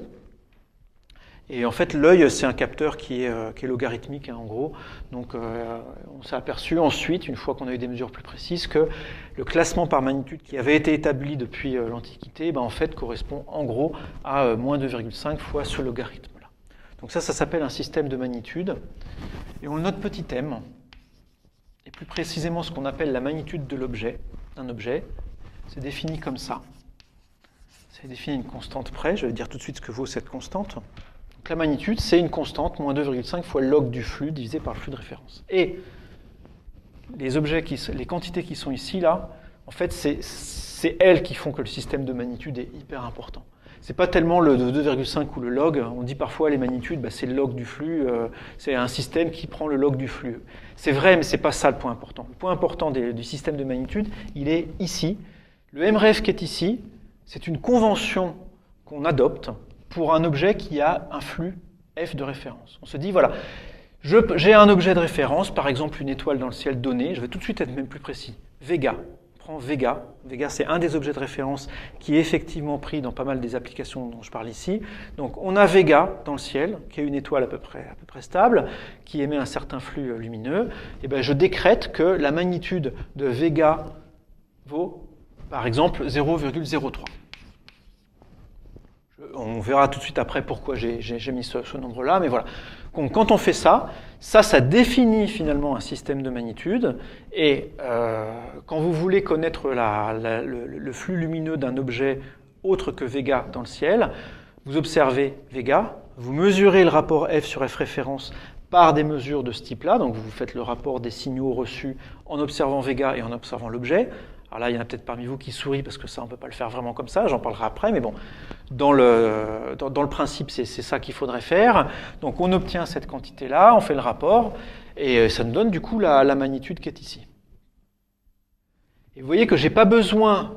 Et en fait, l'œil, c'est un capteur qui est logarithmique, en gros. Donc, on s'est aperçu ensuite, une fois qu'on a eu des mesures plus précises, que le classement par magnitude qui avait été établi depuis l'Antiquité, en fait, correspond en gros à moins 2,5 fois ce logarithme-là. Donc ça s'appelle un système de magnitude. Et on le note petit m. Et plus précisément, ce qu'on appelle la magnitude de l'objet, d'un objet, c'est défini comme ça. C'est défini à une constante près. Je vais dire tout de suite ce que vaut cette constante. Donc la magnitude, c'est une constante, moins 2,5 fois le log du flux divisé par le flux de référence. Et les quantités qui sont ici, là, en fait, c'est elles qui font que le système de magnitude est hyper important. C'est pas tellement le 2,5 ou le log. On dit parfois les magnitudes, c'est le log du flux. C'est un système qui prend le log du flux. C'est vrai, mais c'est pas ça le point important. Le point important du système de magnitude, il est ici. Le mref qui est ici, c'est une convention qu'on adopte pour un objet qui a un flux f de référence. On se dit, voilà, j'ai un objet de référence, par exemple une étoile dans le ciel donnée. Je vais tout de suite être même plus précis. Vega. Prend Vega. Vega, c'est un des objets de référence qui est effectivement pris dans pas mal des applications dont je parle ici. Donc, on a Vega dans le ciel, qui est une étoile à peu près stable, qui émet un certain flux lumineux. Et bien, je décrète que la magnitude de Vega vaut, par exemple, 0,03. On verra tout de suite après pourquoi j'ai mis ce nombre-là, mais voilà. Donc, quand on fait ça définit finalement un système de magnitude, et quand vous voulez connaître le flux lumineux d'un objet autre que Vega dans le ciel, vous observez Vega, vous mesurez le rapport f sur f référence par des mesures de ce type-là, donc vous faites le rapport des signaux reçus en observant Vega et en observant l'objet. Alors là, il y en a peut-être parmi vous qui sourient parce que ça, on ne peut pas le faire vraiment comme ça, j'en parlerai après, mais bon, dans le principe, c'est ça qu'il faudrait faire. Donc on obtient cette quantité-là, on fait le rapport, et ça nous donne du coup la magnitude qui est ici. Et vous voyez que je n'ai pas besoin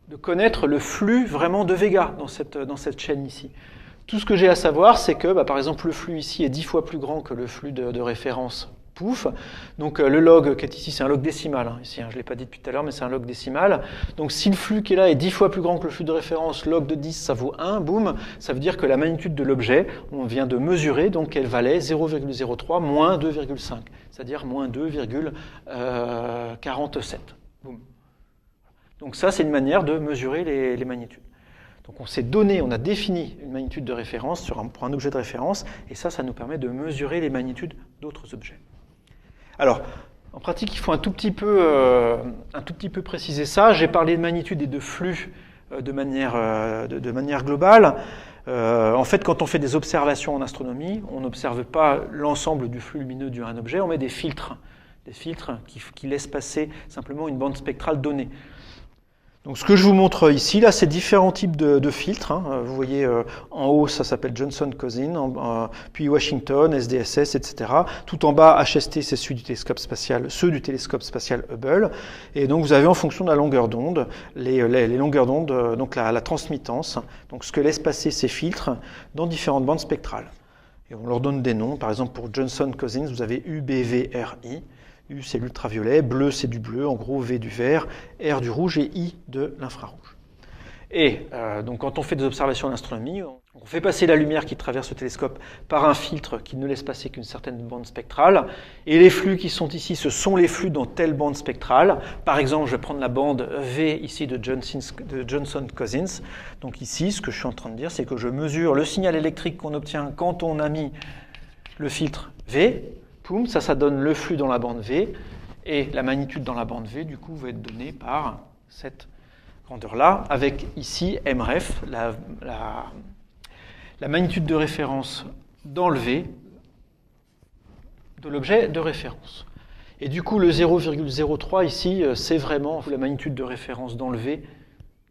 de connaître le flux vraiment de Vega dans cette chaîne ici. Tout ce que j'ai à savoir, c'est que, par exemple, le flux ici est 10 fois plus grand que le flux de référence pouf. Donc le log qui est ici, c'est un log décimal. Ici, je ne l'ai pas dit depuis tout à l'heure, mais c'est un log décimal. Donc si le flux qui est là est 10 fois plus grand que le flux de référence, log de 10, ça vaut 1, boum, ça veut dire que la magnitude de l'objet, on vient de mesurer, donc elle valait 0,03 moins 2,5, c'est-à-dire moins 2,47. Boum. Donc ça, c'est une manière de mesurer les magnitudes. Donc on s'est donné, on a défini une magnitude de référence pour un objet de référence, et ça nous permet de mesurer les magnitudes d'autres objets. Alors, en pratique, il faut un tout petit peu préciser ça. J'ai parlé de magnitude et de flux de manière globale. En fait, quand on fait des observations en astronomie, on n'observe pas l'ensemble du flux lumineux d'un objet, on met des filtres qui laissent passer simplement une bande spectrale donnée. Donc ce que je vous montre ici, là, c'est différents types de filtres. Vous voyez, en haut, ça s'appelle Johnson-Cosin, puis Washington, SDSS, etc. Tout en bas, HST, c'est ceux du télescope spatial Hubble. Et donc vous avez en fonction de la longueur d'onde, les longueurs d'onde, donc la transmittance, donc ce que laissent passer ces filtres dans différentes bandes spectrales. Et on leur donne des noms. Par exemple, pour Johnson-Cousins, vous avez UBVRI. U, c'est l'ultraviolet, bleu, c'est du bleu, en gros, V du vert, R du rouge et I de l'infrarouge. Et donc, quand on fait des observations d'astronomie, on fait passer la lumière qui traverse le télescope par un filtre qui ne laisse passer qu'une certaine bande spectrale. Et les flux qui sont ici, ce sont les flux dans telle bande spectrale. Par exemple, je vais prendre la bande V ici de Johnson-Cousins. Donc ici, ce que je suis en train de dire, c'est que je mesure le signal électrique qu'on obtient quand on a mis le filtre V. Poum, ça donne le flux dans la bande V. Et la magnitude dans la bande V, du coup, va être donnée par cette grandeur-là, avec ici MREF, la magnitude de référence dans le V de l'objet de référence. Et du coup, le 0,03 ici, c'est vraiment la magnitude de référence dans le V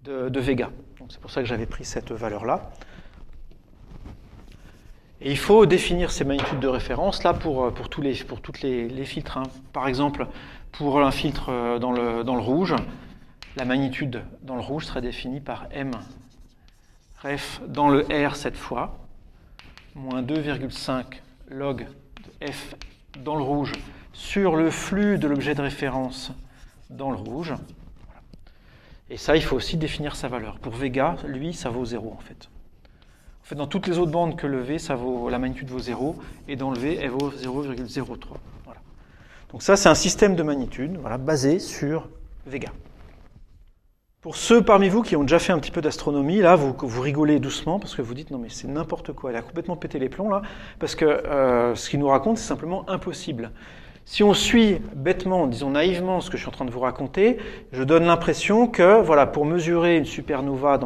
de Vega. Donc c'est pour ça que j'avais pris cette valeur-là. Et il faut définir ces magnitudes de référence là pour tous les filtres. Hein. Par exemple, pour un filtre dans le rouge, la magnitude dans le rouge sera définie par M ref dans le R cette fois, moins 2,5 log de F dans le rouge sur le flux de l'objet de référence dans le rouge. Voilà. Et ça, il faut aussi définir sa valeur. Pour Vega, lui, ça vaut 0 en fait. En fait, dans toutes les autres bandes que le V, la magnitude vaut 0, et dans le V, elle vaut 0,03. Voilà. Donc ça, c'est un système de magnitude voilà, basé sur Vega. Pour ceux parmi vous qui ont déjà fait un petit peu d'astronomie, là, vous rigolez doucement parce que vous dites non mais c'est n'importe quoi, elle a complètement pété les plombs là, parce que ce qu'il nous raconte c'est simplement impossible. Si on suit bêtement, disons naïvement ce que je suis en train de vous raconter, je donne l'impression que voilà, pour mesurer une supernova,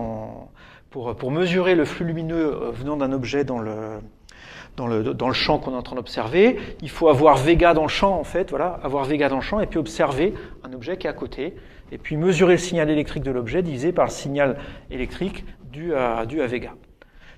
pour mesurer le flux lumineux venant d'un objet dans le champ qu'on est en train d'observer, il faut avoir Vega dans le champ en fait, voilà, avoir Vega dans le champ et puis observer un objet qui est à côté. Et puis mesurer le signal électrique de l'objet divisé par le signal électrique dû à Vega.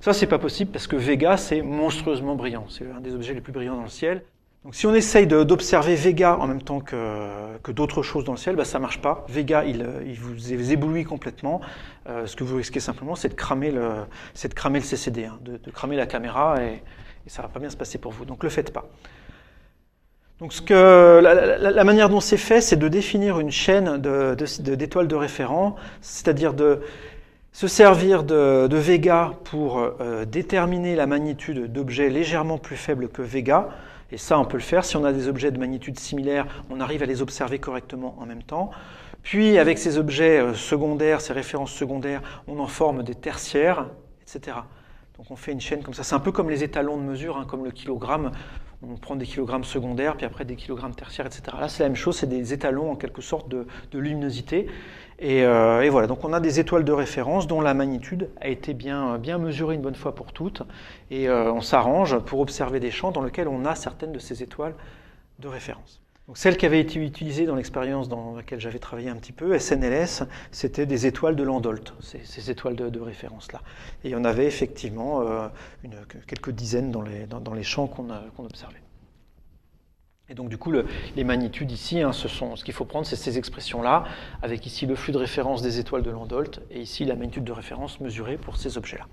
Ça, c'est pas possible parce que Vega, c'est monstrueusement brillant. C'est un des objets les plus brillants dans le ciel. Donc si on essaye d'observer Vega en même temps que d'autres choses dans le ciel, bah, ça marche pas. Vega, il vous éblouit complètement. Ce que vous risquez simplement, c'est de cramer le CCD, hein, de cramer la caméra et ça va pas bien se passer pour vous. Donc le faites pas. Donc la manière dont c'est fait, c'est de définir une chaîne d'étoiles de référent, c'est-à-dire de se servir de Vega pour déterminer la magnitude d'objets légèrement plus faibles que Vega. Et ça, on peut le faire. Si on a des objets de magnitude similaire, on arrive à les observer correctement en même temps. Puis, avec ces objets secondaires, ces références secondaires, on en forme des tertiaires, etc. Donc on fait une chaîne comme ça. C'est un peu comme les étalons de mesure, hein, comme le kilogramme. On prend des kilogrammes secondaires, puis après des kilogrammes tertiaires, etc. Là, c'est la même chose, c'est des étalons en quelque sorte de luminosité. Et voilà, donc on a des étoiles de référence dont la magnitude a été bien mesurée une bonne fois pour toutes. Et on s'arrange pour observer des champs dans lesquels on a certaines de ces étoiles de référence. Donc celle qui avait été utilisée dans l'expérience dans laquelle j'avais travaillé un petit peu, SNLS, c'était des étoiles de Landolt, ces étoiles de référence-là. Et il y en avait effectivement quelques dizaines dans les champs qu'on observait. Et donc du coup, les magnitudes ici, hein, ce qu'il faut prendre, c'est ces expressions-là, avec ici le flux de référence des étoiles de Landolt, et ici la magnitude de référence mesurée pour ces objets-là.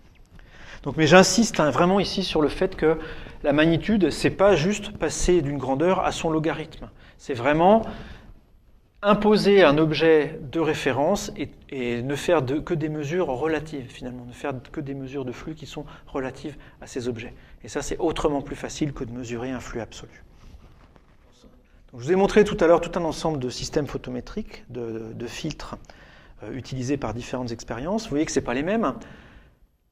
Donc, mais j'insiste hein, vraiment ici sur le fait que la magnitude, c'est pas juste passer d'une grandeur à son logarithme. C'est vraiment imposer un objet de référence et ne faire que des mesures relatives, finalement, ne faire que des mesures de flux qui sont relatives à ces objets. Et ça, c'est autrement plus facile que de mesurer un flux absolu. Donc, je vous ai montré tout à l'heure tout un ensemble de systèmes photométriques, de filtres utilisés par différentes expériences. Vous voyez que ce n'est pas les mêmes.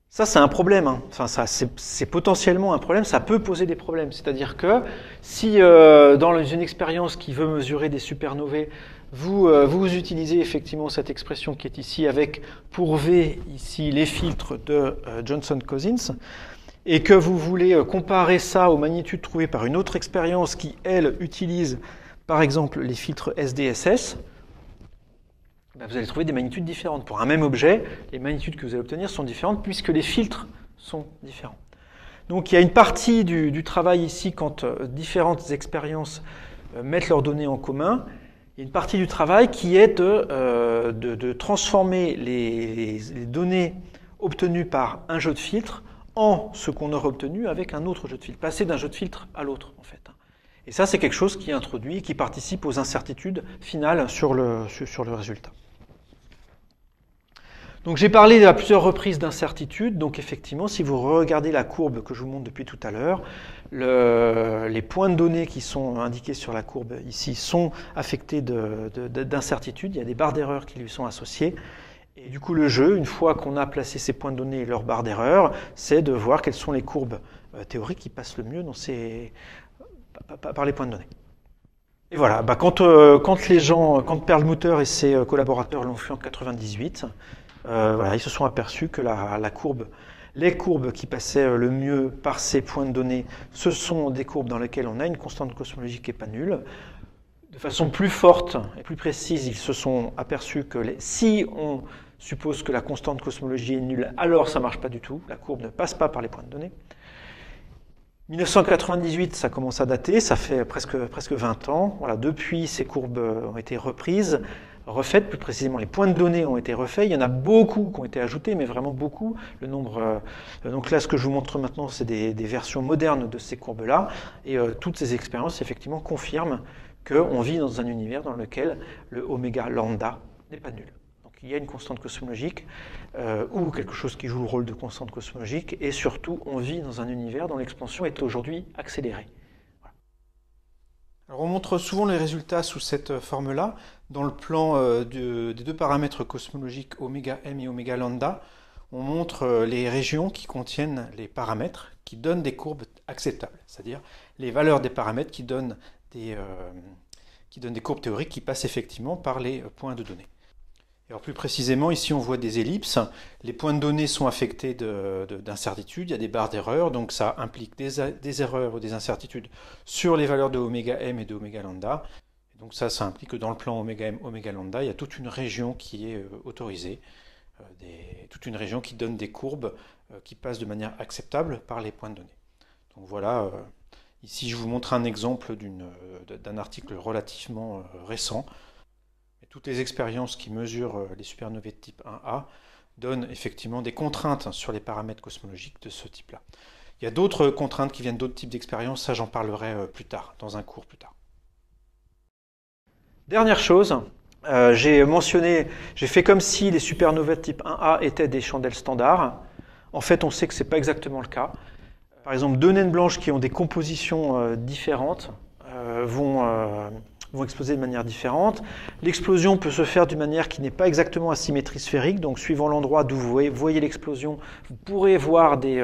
Ça, c'est un problème. Hein. Enfin, c'est potentiellement un problème. Ça peut poser des problèmes. C'est-à-dire que si, dans une expérience qui veut mesurer des supernovae, vous utilisez effectivement cette expression qui est ici avec pour V, ici, les filtres de Johnson-Cousins, et que vous voulez comparer ça aux magnitudes trouvées par une autre expérience qui, elle, utilise, par exemple, les filtres SDSS, vous allez trouver des magnitudes différentes. Pour un même objet, les magnitudes que vous allez obtenir sont différentes puisque les filtres sont différents. Donc il y a une partie du travail ici quand différentes expériences mettent leurs données en commun. Il y a une partie du travail qui est de transformer les données obtenues par un jeu de filtres en ce qu'on aurait obtenu avec un autre jeu de filtre, passer d'un jeu de filtre à l'autre en fait. Et ça, c'est quelque chose qui introduit, qui participe aux incertitudes finales sur le résultat. Donc j'ai parlé à plusieurs reprises d'incertitudes. Donc effectivement, si vous regardez la courbe que je vous montre depuis tout à l'heure, les points de données qui sont indiqués sur la courbe ici sont affectés d'incertitudes. Il y a des barres d'erreur qui lui sont associées. Et du coup, le jeu, une fois qu'on a placé ces points de données et leurs barres d'erreur, c'est de voir quelles sont les courbes théoriques qui passent le mieux par les points de données. Et voilà, quand Perlmutter et ses collaborateurs l'ont fait en 1998, ils se sont aperçus que les courbes qui passaient le mieux par ces points de données, ce sont des courbes dans lesquelles on a une constante cosmologique qui n'est pas nulle. De façon plus forte et plus précise, ils se sont aperçus que si on suppose que la constante cosmologie est nulle, alors ça ne marche pas du tout, la courbe ne passe pas par les points de données. 1998, ça commence à dater, ça fait presque 20 ans. Voilà, depuis, ces courbes ont été refaites, plus précisément les points de données ont été refaits. Il y en a beaucoup qui ont été ajoutés, mais vraiment beaucoup. Donc là, ce que je vous montre maintenant, c'est des versions modernes de ces courbes-là. Et toutes ces expériences, effectivement, confirment qu'on vit dans un univers dans lequel le oméga lambda n'est pas nul. Donc il y a une constante cosmologique, ou quelque chose qui joue le rôle de constante cosmologique, et surtout, on vit dans un univers dont l'expansion est aujourd'hui accélérée. Voilà. Alors on montre souvent les résultats sous cette forme-là. Dans le plan des deux paramètres cosmologiques oméga m et oméga lambda, on montre les régions qui contiennent les paramètres qui donnent des courbes acceptables, c'est-à-dire les valeurs des paramètres qui donnent des courbes théoriques qui passent effectivement par les points de données. Alors plus précisément, ici on voit des ellipses. Les points de données sont affectés d'incertitudes, il y a des barres d'erreur, donc ça implique des erreurs ou des incertitudes sur les valeurs de oméga m et de oméga lambda. Et donc ça implique que dans le plan oméga m, oméga lambda, il y a toute une région qui est autorisée, toute une région qui donne des courbes qui passent de manière acceptable par les points de données. Donc voilà, ici je vous montre un exemple d'un article relativement récent. Toutes les expériences qui mesurent les supernovae de type 1A donnent effectivement des contraintes sur les paramètres cosmologiques de ce type-là. Il y a d'autres contraintes qui viennent d'autres types d'expériences, ça j'en parlerai plus tard, dans un cours plus tard. Dernière chose, j'ai fait comme si les supernovae de type 1A étaient des chandelles standards. En fait, on sait que ce n'est pas exactement le cas. Par exemple, deux naines blanches qui ont des compositions différentes vont exploser de manière différente. L'explosion peut se faire d'une manière qui n'est pas exactement à symétrie sphérique, donc suivant l'endroit d'où vous voyez l'explosion, vous pourrez voir des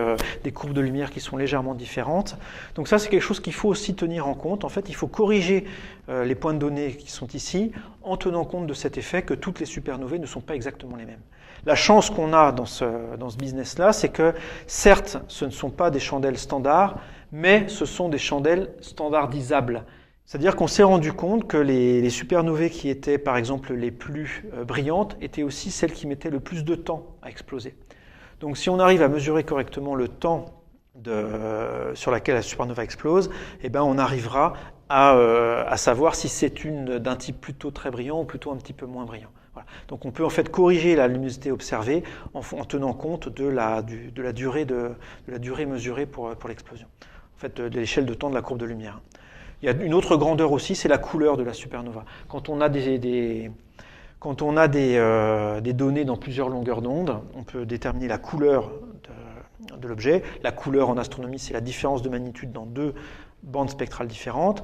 courbes de lumière qui sont légèrement différentes. Donc ça, c'est quelque chose qu'il faut aussi tenir en compte. En fait, il faut corriger les points de données qui sont ici en tenant compte de cet effet que toutes les supernovae ne sont pas exactement les mêmes. La chance qu'on a dans ce business-là, c'est que certes, ce ne sont pas des chandelles standards, mais ce sont des chandelles standardisables. C'est-à-dire qu'on s'est rendu compte que les supernovae qui étaient par exemple les plus brillantes étaient aussi celles qui mettaient le plus de temps à exploser. Donc si on arrive à mesurer correctement le temps sur laquelle la supernova explose, eh ben on arrivera à savoir si c'est d'un type plutôt très brillant ou plutôt un petit peu moins brillant. Voilà. Donc on peut en fait corriger la luminosité observée en tenant compte de la durée mesurée pour l'explosion. En fait, de l'échelle de temps de la courbe de lumière. Il y a une autre grandeur aussi, c'est la couleur de la supernova. Quand on a des données dans plusieurs longueurs d'onde, on peut déterminer la couleur de l'objet. La couleur en astronomie, c'est la différence de magnitude dans deux bandes spectrales différentes.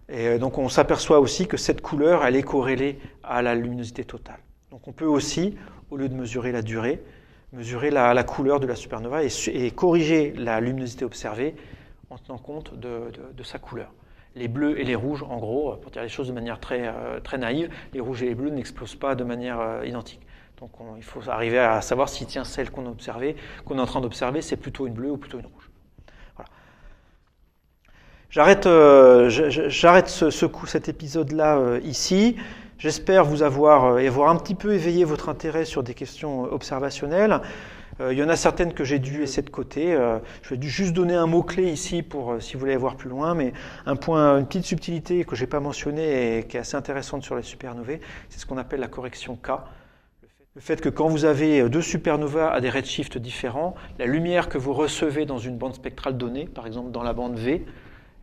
Et donc on s'aperçoit aussi que cette couleur, elle est corrélée à la luminosité totale. Donc on peut aussi, au lieu de mesurer la durée, mesurer la couleur de la supernova et corriger la luminosité observée en tenant compte de sa couleur. Les bleus et les rouges, en gros, pour dire les choses de manière très naïve, les rouges et les bleus n'explosent pas de manière identique. Donc il faut arriver à savoir si celle qu'on est en train d'observer, c'est plutôt une bleue ou plutôt une rouge. Voilà. J'arrête cet épisode-là ici. J'espère vous avoir un petit peu éveillé votre intérêt sur des questions observationnelles. Il y en a certaines que j'ai dû laisser de côté. Je vais juste donner un mot-clé ici pour si vous voulez voir plus loin, mais une petite subtilité que je n'ai pas mentionnée et qui est assez intéressante sur les supernovae, c'est ce qu'on appelle la correction K. Le fait Le fait que quand vous avez deux supernovas à des redshifts différents, la lumière que vous recevez dans une bande spectrale donnée, par exemple dans la bande V,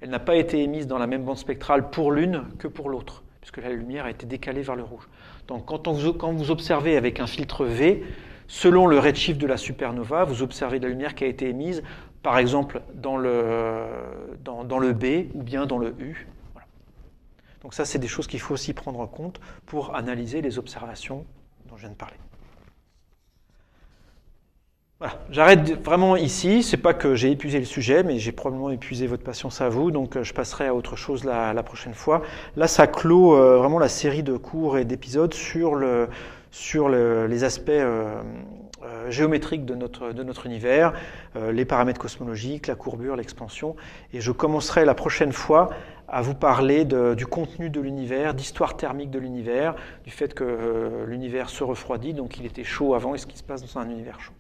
elle n'a pas été émise dans la même bande spectrale pour l'une que pour l'autre, puisque la lumière a été décalée vers le rouge. Donc quand vous observez avec un filtre V, selon le redshift de la supernova, vous observez de la lumière qui a été émise, par exemple dans le B ou bien dans le U. Voilà. Donc ça, c'est des choses qu'il faut aussi prendre en compte pour analyser les observations dont je viens de parler. Voilà, j'arrête vraiment ici. C'est pas que j'ai épuisé le sujet, mais j'ai probablement épuisé votre patience à vous, donc je passerai à autre chose la prochaine fois. Là, ça clôt vraiment la série de cours et d'épisodes sur les aspects géométriques de notre univers, les paramètres cosmologiques, la courbure, l'expansion. Et je commencerai la prochaine fois à vous parler du contenu de l'univers, d'histoire thermique de l'univers, du fait que l'univers se refroidit, donc il était chaud avant, et ce qui se passe dans un univers chaud.